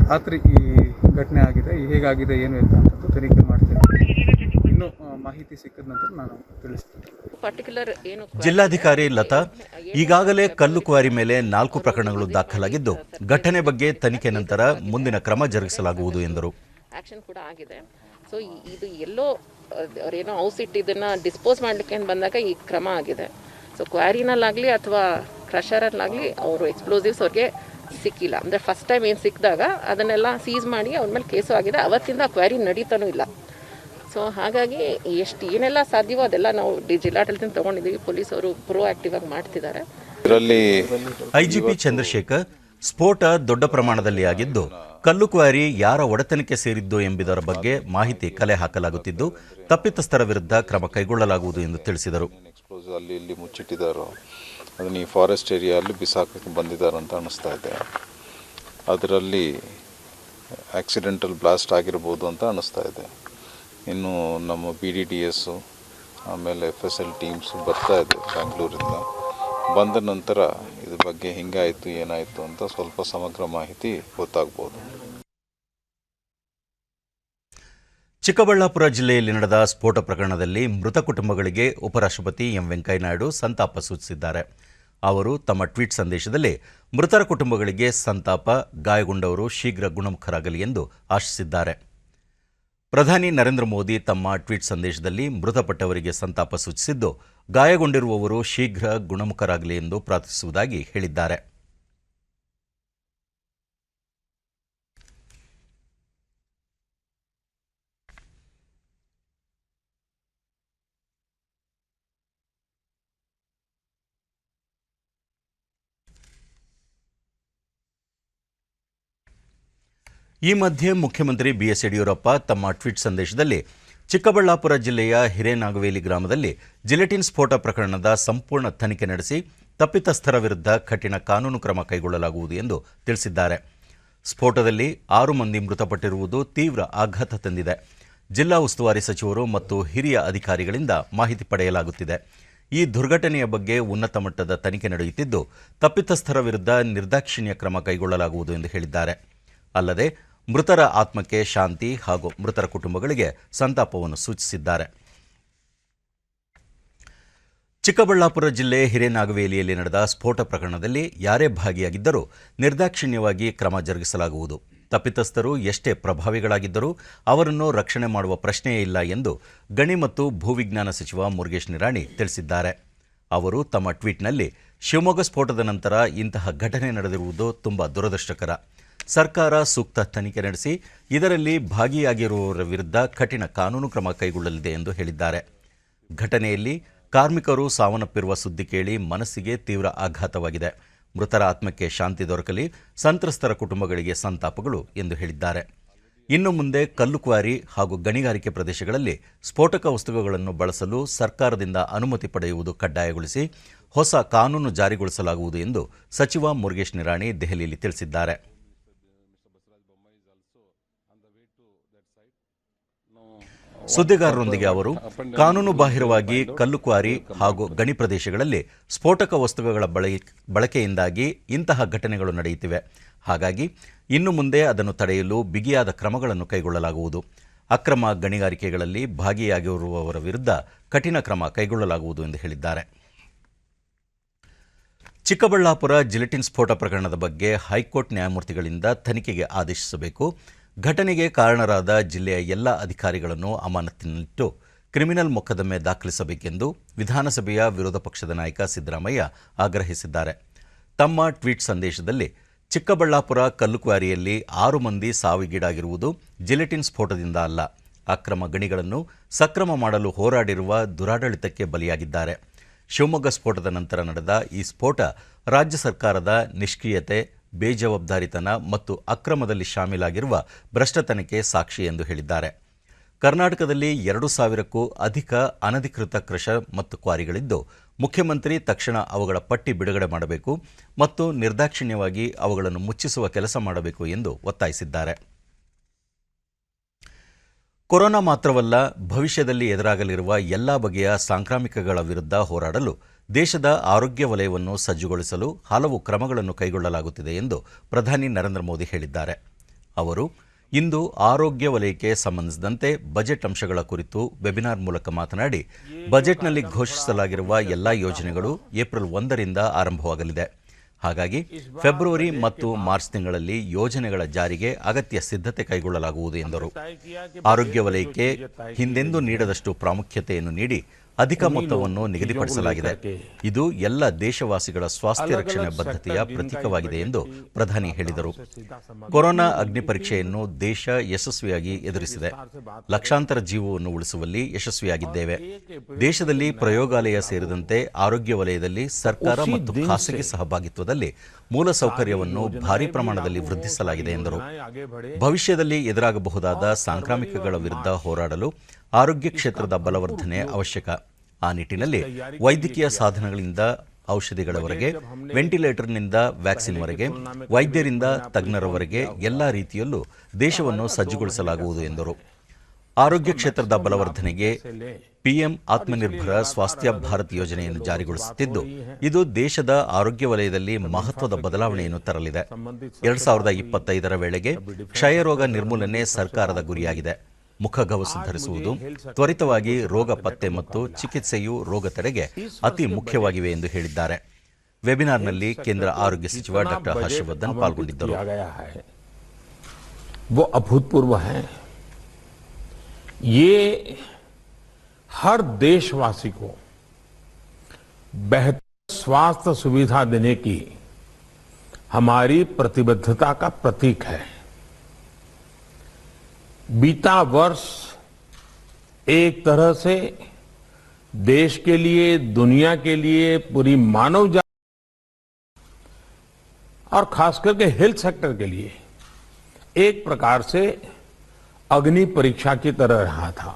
ರಾತ್ರಿ ಈ ಘಟನೆ ಆಗಿದೆ, ಹೇಗಾಗಿದೆ ಏನು ಎತ್ತ ಅಂತಂದು ತನಿಖೆ ಮಾಡ್ತೇವೆ. ಇನ್ನು ಮಾಹಿತಿ ಸಿಕ್ಕಿದ ನಂತರ ನಾನು ತಿಳಿಸ್ತೀನಿ. ಜಿಲ್ಲಾಧಿಕಾರಿ ಲತಾ, ಈಗಾಗಲೇ ಕಲ್ಲು ಕ್ವಾರಿ ಮೇಲೆ 4 ಪ್ರಕರಣಗಳು ದಾಖಲಾಗಿದ್ದು ಘಟನೆ ಬಗ್ಗೆ ತನಿಖೆ ನಂತರ ಮುಂದಿನ ಕ್ರಮ ಜರುಗಿಸಲಾಗುವುದು ಎಂದರು. ಆಕ್ಷನ್ ಕೂಡ ಆಗಿದೆ. ಸೊ ಇದು ಎಲ್ಲೋ ಅವರೇನೋ ಹೌಸ್ ಇಟ್ಟಿದ್ದನ್ನ ಡಿಸ್ಪೋಸ್ ಮಾಡಲಿಕ್ಕೆ ಅಂತ ಬಂದಾಗ ಈ ಕ್ರಮ ಆಗಿದೆ. ಸೊ ಕ್ವಾರಿನಲ್ಲಾಗಲಿ ಅಥವಾ ಕ್ರಷರಲ್ಲಾಗಲಿ ಅವರು ಎಕ್ಸ್ಪ್ಲೋಸಿವ್ಸ್ ಅವ್ರಿಗೆ ಸಿಕ್ಕಿಲ್ಲ. ಅಂದರೆ ಫಸ್ಟ್ ಟೈಮ್ ಏನು ಸಿಕ್ಕಿದಾಗ ಅದನ್ನೆಲ್ಲ ಸೀಸ್ ಮಾಡಿ ಅವ್ರ ಮೇಲೆ ಕೇಸು ಆಗಿದೆ. ಅವತ್ತಿಂದ ಕ್ವಾರಿ ನಡೀತಾನೂ ಇಲ್ಲ. ಸೊ ಹಾಗಾಗಿ ಏನೆಲ್ಲ ಸಾಧ್ಯವೋ ಅದೆಲ್ಲ ನಾವು ಜಿಲ್ಲಾಡಳಿತದಿಂದ ತೊಗೊಂಡಿದ್ದೀವಿ. ಪೊಲೀಸವರು ಪ್ರೊಆಕ್ಟಿವ್ ಆಗಿ ಮಾಡ್ತಿದ್ದಾರೆ. ಐಜಿಪಿ ಚಂದ್ರಶೇಖರ್, ಸ್ಫೋಟ ದೊಡ್ಡ ಪ್ರಮಾಣದಲ್ಲಿ ಆಗಿದ್ದು ಕಲ್ಲು ಕ್ವಾರಿ ಯಾರ ಒಡೆತನಕ್ಕೆ ಸೇರಿದ್ದು ಎಂಬುದರ ಬಗ್ಗೆ ಮಾಹಿತಿ ಕಲೆ ಹಾಕಲಾಗುತ್ತಿದ್ದು ತಪ್ಪಿತಸ್ಥರ ವಿರುದ್ಧ ಕ್ರಮ ಕೈಗೊಳ್ಳಲಾಗುವುದು ಎಂದು ತಿಳಿಸಿದರು. ಅಲ್ಲಿ ಇಲ್ಲಿ ಮುಚ್ಚಿಟ್ಟಿದ್ದಾರೋ ಅದನ್ನು ಈ ಫಾರೆಸ್ಟ್ ಏರಿಯಲ್ಲಿ ಬಿಸಾಕಕ್ಕೆ ಬಂದಿದ್ದಾರೆ ಅಂತ ಅನ್ನಿಸ್ತಾ ಇದೆ. ಅದರಲ್ಲಿ ಆಕ್ಸಿಡೆಂಟಲ್ ಬ್ಲಾಸ್ಟ್ ಆಗಿರ್ಬೋದು ಅಂತ ಅನ್ನಿಸ್ತಾ ಇದೆ. ಇನ್ನು ನಮ್ಮ BDDS ಆಮೇಲೆ FSL ಟೀಮ್ಸು ಬರ್ತಾ ಇದೆ ಬ್ಯಾಂಗ್ಳೂರಿಂದ. ಬಂದ ನಂತರ ಇದ್ರ ಬಗ್ಗೆ ಹಿಂಗಾಯಿತು ಏನಾಯಿತು ಅಂತ ಸ್ವಲ್ಪ ಸಮಗ್ರ ಮಾಹಿತಿ ಗೊತ್ತಾಗ್ಬೋದು. ಚಿಕ್ಕಬಳ್ಳಾಪುರ ಜಿಲ್ಲೆಯಲ್ಲಿ ನಡೆದ ಸ್ಫೋಟ ಪ್ರಕರಣದಲ್ಲಿ ಮೃತ ಕುಟುಂಬಗಳಿಗೆ ಉಪರಾಷ್ಟ್ರಪತಿ ಎಂ ವೆಂಕಯ್ಯನಾಯ್ಡು ಸಂತಾಪ ಸೂಚಿಸಿದ್ದಾರೆ. ಅವರು ತಮ್ಮ ಟ್ವೀಟ್ ಸಂದೇಶದಲ್ಲಿ ಮೃತರ ಕುಟುಂಬಗಳಿಗೆ ಸಂತಾಪ, ಗಾಯಗೊಂಡವರು ಶೀಘ್ರ ಗುಣಮುಖರಾಗಲಿ ಎಂದು ಆಶಿಸಿದ್ದಾರೆ. ಪ್ರಧಾನಿ ನರೇಂದ್ರ ಮೋದಿ ತಮ್ಮ ಟ್ವೀಟ್ ಸಂದೇಶದಲ್ಲಿ ಮೃತಪಟ್ಟವರಿಗೆ ಸಂತಾಪ ಸೂಚಿಸಿದ್ದು, ಗಾಯಗೊಂಡಿರುವವರು ಶೀಘ್ರ ಗುಣಮುಖರಾಗಲಿ ಎಂದು ಪ್ರಾರ್ಥಿಸುವುದಾಗಿ ಹೇಳಿದ್ದಾರೆ. ಈ ಮಧ್ಯೆ ಮುಖ್ಯಮಂತ್ರಿ BS ಯಡಿಯೂರಪ್ಪ ತಮ್ಮ ಟ್ವೀಟ್ ಸಂದೇಶದಲ್ಲಿ ಚಿಕ್ಕಬಳ್ಳಾಪುರ ಜಿಲ್ಲೆಯ ಹಿರೇನಾಗವೇಲಿ ಗ್ರಾಮದಲ್ಲಿ ಜಿಲೆಟಿನ್ ಸ್ಫೋಟ ಪ್ರಕರಣದ ಸಂಪೂರ್ಣ ತನಿಖೆ ನಡೆಸಿ ತಪ್ಪಿತಸ್ಥರ ವಿರುದ್ಧ ಕಠಿಣ ಕಾನೂನು ಕ್ರಮ ಕೈಗೊಳ್ಳಲಾಗುವುದು ಎಂದು ತಿಳಿಸಿದ್ದಾರೆ. ಸ್ಫೋಟದಲ್ಲಿ 6 ಮಂದಿ ಮೃತಪಟ್ಟಿರುವುದು ತೀವ್ರ ಆಘಾತ ತಂದಿದೆ. ಜಿಲ್ಲಾ ಉಸ್ತುವಾರಿ ಸಚಿವರು ಮತ್ತು ಹಿರಿಯ ಅಧಿಕಾರಿಗಳಿಂದ ಮಾಹಿತಿ ಪಡೆಯಲಾಗುತ್ತಿದೆ. ಈ ದುರ್ಘಟನೆಯ ಬಗ್ಗೆ ಉನ್ನತ ಮಟ್ಟದ ತನಿಖೆ ನಡೆಯುತ್ತಿದ್ದು ತಪ್ಪಿತಸ್ಥರ ವಿರುದ್ಧ ನಿರ್ದಾಕ್ಷಿಣ್ಯ ಕ್ರಮ ಕೈಗೊಳ್ಳಲಾಗುವುದು ಎಂದು ಹೇಳಿದ್ದಾರೆ. ಅಲ್ಲದೆ ಮೃತರ ಆತ್ಮಕ್ಕೆ ಶಾಂತಿ ಹಾಗೂ ಮೃತರ ಕುಟುಂಬಗಳಿಗೆ ಸಂತಾಪವನ್ನು ಸೂಚಿಸಿದ್ದಾರೆ. ಚಿಕ್ಕಬಳ್ಳಾಪುರ ಜಿಲ್ಲೆ ಹಿರೇನಾಗವೇಲಿಯಲ್ಲಿ ನಡೆದ ಸ್ಫೋಟ ಪ್ರಕರಣದಲ್ಲಿ ಯಾರೇ ಭಾಗಿಯಾಗಿದ್ದರೂ ನಿರ್ದಾಕ್ಷಿಣ್ಯವಾಗಿ ಕ್ರಮ ಜರುಗಿಸಲಾಗುವುದು. ತಪ್ಪಿತಸ್ಥರು ಎಷ್ಟೇ ಪ್ರಭಾವಿಗಳಾಗಿದ್ದರೂ ಅವರನ್ನು ರಕ್ಷಣೆ ಮಾಡುವ ಪ್ರಶ್ನೆಯೇ ಇಲ್ಲ ಎಂದು ಗಣಿ ಮತ್ತು ಭೂವಿಜ್ಞಾನ ಸಚಿವ ಮುರುಗೇಶ್ ನಿರಾಣಿ ತಿಳಿಸಿದ್ದಾರೆ. ಅವರು ತಮ್ಮ ಟ್ವೀಟ್ನಲ್ಲಿ ಶಿವಮೊಗ್ಗ ಸ್ಫೋಟದ ನಂತರ ಇಂತಹ ಘಟನೆ ನಡೆದಿರುವುದು ತುಂಬ ದುರದೃಷ್ಟಕರ. ಸರ್ಕಾರ ಸೂಕ್ತ ತನಿಖೆ ನಡೆಸಿ ಇದರಲ್ಲಿ ಭಾಗಿಯಾಗಿರುವವರ ವಿರುದ್ಧ ಕಠಿಣ ಕಾನೂನು ಕ್ರಮ ಕೈಗೊಳ್ಳಲಿದೆ ಎಂದು ಹೇಳಿದ್ದಾರೆ. ಘಟನೆಯಲ್ಲಿ ಕಾರ್ಮಿಕರು ಸಾವನ್ನಪ್ಪಿರುವ ಸುದ್ದಿ ಕೇಳಿ ಮನಸ್ಸಿಗೆ ತೀವ್ರ ಆಘಾತವಾಗಿದೆ. ಮೃತರ ಆತ್ಮಕ್ಕೆ ಶಾಂತಿ ದೊರಕಲಿ, ಸಂತ್ರಸ್ತರ ಕುಟುಂಬಗಳಿಗೆ ಸಂತಾಪಗಳು ಎಂದು ಹೇಳಿದ್ದಾರೆ. ಇನ್ನು ಮುಂದೆ ಕಲ್ಲು ಕ್ವಾರಿ ಹಾಗೂ ಗಣಿಗಾರಿಕೆ ಪ್ರದೇಶಗಳಲ್ಲಿ ಸ್ಫೋಟಕ ವಸ್ತುಗಳನ್ನು ಬಳಸಲು ಸರ್ಕಾರದಿಂದ ಅನುಮತಿ ಪಡೆಯುವುದು ಕಡ್ಡಾಯಗೊಳಿಸಿ ಹೊಸ ಕಾನೂನು ಜಾರಿಗೊಳಿಸಲಾಗುವುದು ಎಂದು ಸಚಿವ ಮುರುಗೇಶ್ ನಿರಾಣಿ ದೆಹಲಿಯಲ್ಲಿ ತಿಳಿಸಿದ್ದಾರೆ. ಸುದ್ದಿಗಾರರೊಂದಿಗೆ ಅವರು ಕಾನೂನು ಬಾಹಿರವಾಗಿ ಕಲ್ಲು ಕ್ವಾರಿ ಹಾಗೂ ಗಣಿ ಪ್ರದೇಶಗಳಲ್ಲಿ ಸ್ಫೋಟಕ ವಸ್ತುಗಳ ಬಳಕೆಯಿಂದಾಗಿ ಇಂತಹ ಘಟನೆಗಳು ನಡೆಯುತ್ತಿವೆ. ಹಾಗಾಗಿ ಇನ್ನು ಮುಂದೆ ಅದನ್ನು ತಡೆಯಲು ಬಿಗಿಯಾದ ಕ್ರಮಗಳನ್ನು ಕೈಗೊಳ್ಳಲಾಗುವುದು. ಅಕ್ರಮ ಗಣಿಗಾರಿಕೆಗಳಲ್ಲಿ ಭಾಗಿಯಾಗಿರುವವರ ವಿರುದ್ಧ ಕಠಿಣ ಕ್ರಮ ಕೈಗೊಳ್ಳಲಾಗುವುದು ಎಂದು ಹೇಳಿದ್ದಾರೆ. ಚಿಕ್ಕಬಳ್ಳಾಪುರ ಜಿಲೆಟಿನ್ ಸ್ಫೋಟ ಪ್ರಕರಣದ ಬಗ್ಗೆ ಹೈಕೋರ್ಟ್ ನ್ಯಾಯಮೂರ್ತಿಗಳಿಂದ ತನಿಖೆಗೆ ಆದೇಶಿಸಬೇಕು. ಘಟನೆಗೆ ಕಾರಣರಾದ ಜಿಲ್ಲೆಯ ಎಲ್ಲ ಅಧಿಕಾರಿಗಳನ್ನು ಅಮಾನತಿನಲ್ಲಿಟ್ಟು ಕ್ರಿಮಿನಲ್ ಮೊಕದ್ದಮೆ ದಾಖಲಿಸಬೇಕೆಂದು ವಿಧಾನಸಭೆಯ ವಿರೋಧ ಪಕ್ಷದ ನಾಯಕ ಸಿದ್ದರಾಮಯ್ಯ ಆಗ್ರಹಿಸಿದ್ದಾರೆ. ತಮ್ಮ ಟ್ವೀಟ್ ಸಂದೇಶದಲ್ಲಿ ಚಿಕ್ಕಬಳ್ಳಾಪುರ ಕಲ್ಲುಕ್ವಾರಿಯಲ್ಲಿ 6 ಮಂದಿ ಸಾವಿಗೀಡಾಗಿರುವುದು ಜಿಲೆಟಿನ್ ಸ್ಫೋಟದಿಂದ ಅಲ್ಲ, ಅಕ್ರಮ ಗಣಿಗಳನ್ನು ಸಕ್ರಮ ಮಾಡಲು ಹೋರಾಡಿರುವ ದುರಾಡಳಿತಕ್ಕೆ ಬಲಿಯಾಗಿದ್ದಾರೆ. ಶಿವಮೊಗ್ಗ ಸ್ಫೋಟದ ನಂತರ ನಡೆದ ಈ ಸ್ಫೋಟ ರಾಜ್ಯ ಸರ್ಕಾರದ ನಿಷ್ಕ್ರಿಯತೆ, ಬೇಜವಾಬ್ದಾರಿತನ ಮತ್ತು ಅಕ್ರಮದಲ್ಲಿ ಶಾಮೀಲಾಗಿರುವ ಭ್ರಷ್ಟತನಕ್ಕೆ ಸಾಕ್ಷಿ ಎಂದು ಹೇಳಿದ್ದಾರೆ. ಕರ್ನಾಟಕದಲ್ಲಿ 2,000ಕ್ಕೂ ಅಧಿಕ ಅನಧಿಕೃತ ಕ್ರಷರ್ ಮತ್ತು ಕ್ವಾರಿಗಳಿದ್ದು ಮುಖ್ಯಮಂತ್ರಿ ತಕ್ಷಣ ಅವುಗಳ ಪಟ್ಟಿ ಬಿಡುಗಡೆ ಮಾಡಬೇಕು ಮತ್ತು ನಿರ್ದಾಕ್ಷಿಣ್ಯವಾಗಿ ಅವುಗಳನ್ನು ಮುಚ್ಚಿಸುವ ಕೆಲಸ ಮಾಡಬೇಕು ಎಂದು ಒತ್ತಾಯಿಸಿದ್ದಾರೆ. ಕೊರೋನಾ ಮಾತ್ರವಲ್ಲ, ಭವಿಷ್ಯದಲ್ಲಿ ಎದುರಾಗಲಿರುವ ಎಲ್ಲ ಬಗೆಯ ಸಾಂಕ್ರಾಮಿಕಗಳ ವಿರುದ್ಧ ಹೋರಾಡಲು ದೇಶದ ಆರೋಗ್ಯ ವಲಯವನ್ನು ಸಜ್ಜುಗೊಳಿಸಲು ಹಲವು ಕ್ರಮಗಳನ್ನು ಕೈಗೊಳ್ಳಲಾಗುತ್ತಿದೆ ಎಂದು ಪ್ರಧಾನಿ ನರೇಂದ್ರ ಮೋದಿ ಹೇಳಿದ್ದಾರೆ. ಅವರು ಇಂದು ಆರೋಗ್ಯ ವಲಯಕ್ಕೆ ಸಂಬಂಧಿಸಿದಂತೆ ಬಜೆಟ್ ಅಂಶಗಳ ಕುರಿತು ವೆಬಿನಾರ್ ಮೂಲಕ ಮಾತನಾಡಿ, ಬಜೆಟ್ನಲ್ಲಿ ಘೋಷಿಸಲಾಗಿರುವ ಎಲ್ಲ ಯೋಜನೆಗಳು ಏಪ್ರಿಲ್ 1ರಿಂದ ಆರಂಭವಾಗಲಿದೆ. ಹಾಗಾಗಿ ಫೆಬ್ರವರಿ ಮತ್ತು ಮಾರ್ಚ್ ತಿಂಗಳಲ್ಲಿ ಯೋಜನೆಗಳ ಜಾರಿಗೆ ಅಗತ್ಯ ಸಿದ್ಧತೆ ಕೈಗೊಳ್ಳಲಾಗುವುದು ಎಂದರು. ಆರೋಗ್ಯ ವಲಯಕ್ಕೆ ಹಿಂದೆಂದೂ ನೀಡದಷ್ಟು ಪ್ರಾಮುಖ್ಯತೆಯನ್ನು ನೀಡಿ ಅಧಿಕ ಮೊತ್ತವನ್ನು ನಿಗದಿಪಡಿಸಲಾಗಿದೆ. ಇದು ಎಲ್ಲ ದೇಶವಾಸಿಗಳ ಸ್ವಾಸ್ಥ್ಯ ರಕ್ಷಣೆ ಬದ್ಧತೆಯ ಪ್ರತೀಕವಾಗಿದೆ ಎಂದು ಪ್ರಧಾನಿ ಹೇಳಿದರು. ಕೊರೋನಾ ಅಗ್ನಿ ಪರೀಕ್ಷೆಯನ್ನು ದೇಶ ಯಶಸ್ವಿಯಾಗಿ ಎದುರಿಸಿದೆ. ಲಕ್ಷಾಂತರ ಜೀವವನ್ನು ಉಳಿಸುವಲ್ಲಿ ಯಶಸ್ವಿಯಾಗಿದ್ದೇವೆ. ದೇಶದಲ್ಲಿ ಪ್ರಯೋಗಾಲಯ ಸೇರಿದಂತೆ ಆರೋಗ್ಯ ವಲಯದಲ್ಲಿ ಸರ್ಕಾರ ಮತ್ತು ಖಾಸಗಿ ಸಹಭಾಗಿತ್ವದಲ್ಲಿ ಮೂಲಸೌಕರ್ಯವನ್ನು ಭಾರೀ ಪ್ರಮಾಣದಲ್ಲಿ ವೃದ್ಧಿಸಲಾಗಿದೆ ಎಂದರು. ಭವಿಷ್ಯದಲ್ಲಿ ಎದುರಾಗಬಹುದಾದ ಸಾಂಕ್ರಾಮಿಕಗಳ ವಿರುದ್ಧ ಹೋರಾಡಲು ಆರೋಗ್ಯ ಕ್ಷೇತ್ರದ ಬಲವರ್ಧನೆ ಅವಶ್ಯಕ. ಆ ನಿಟ್ಟಿನಲ್ಲಿ ವೈದ್ಯಕೀಯ ಸಾಧನಗಳಿಂದ ಔಷಧಿಗಳವರೆಗೆ, ವೆಂಟಿಲೇಟರ್ನಿಂದ ವ್ಯಾಕ್ಸಿನ್ವರೆಗೆ, ವೈದ್ಯರಿಂದ ತಜ್ಞರವರೆಗೆ ಎಲ್ಲ ರೀತಿಯಲ್ಲೂ ದೇಶವನ್ನು ಸಜ್ಜುಗೊಳಿಸಲಾಗುವುದು ಎಂದರು. ಆರೋಗ್ಯ ಕ್ಷೇತ್ರದ ಬಲವರ್ಧನೆಗೆ ಪಿಎಂ ಆತ್ಮನಿರ್ಭರ ಸ್ವಾಸ್ಥ್ಯ ಭಾರತ್ ಯೋಜನೆಯನ್ನು ಜಾರಿಗೊಳಿಸುತ್ತಿದ್ದು, ಇದು ದೇಶದ ಆರೋಗ್ಯ ವಲಯದಲ್ಲಿ ಮಹತ್ವದ ಬದಲಾವಣೆಯನ್ನು ತರಲಿದೆ. 2025ರ ವೇಳೆಗೆ ಕ್ಷಯರೋಗ ನಿರ್ಮೂಲನೆ ಸರ್ಕಾರದ ಗುರಿಯಾಗಿದೆ. ಮುಖಗವಸು ಧರಿಸುವುದು, ತ್ವರಿತವಾಗಿ ರೋಗ ಪತ್ತೆ ಮತ್ತು ಚಿಕಿತ್ಸೆಯು ರೋಗ ತಡೆಗೆ ಅತಿ ಮುಖ್ಯವಾಗಿವೆ ಎಂದು ಹೇಳಿದ್ದಾರೆ. ವೆಬಿನಾರ್ನಲ್ಲಿ ಕೇಂದ್ರ ಆರೋಗ್ಯ ಸಚಿವ ಡಾ. ಹರ್ಷವರ್ಧನ್ ಪಾಲ್ಗೊಂಡಿದ್ದರು. वो अभूतपूर्व है। ये हर देशवासी को बेहतर स्वास्थ्य सुविधा देने की हमारी प्रतिबद्धता का प्रतीक है। बीता वर्ष एक तरह से देश के लिए, दुनिया के लिए, पूरी मानव जाति और खास करके हेल्थ सेक्टर के लिए एक प्रकार से अग्नि परीक्षा की तरह रहा था।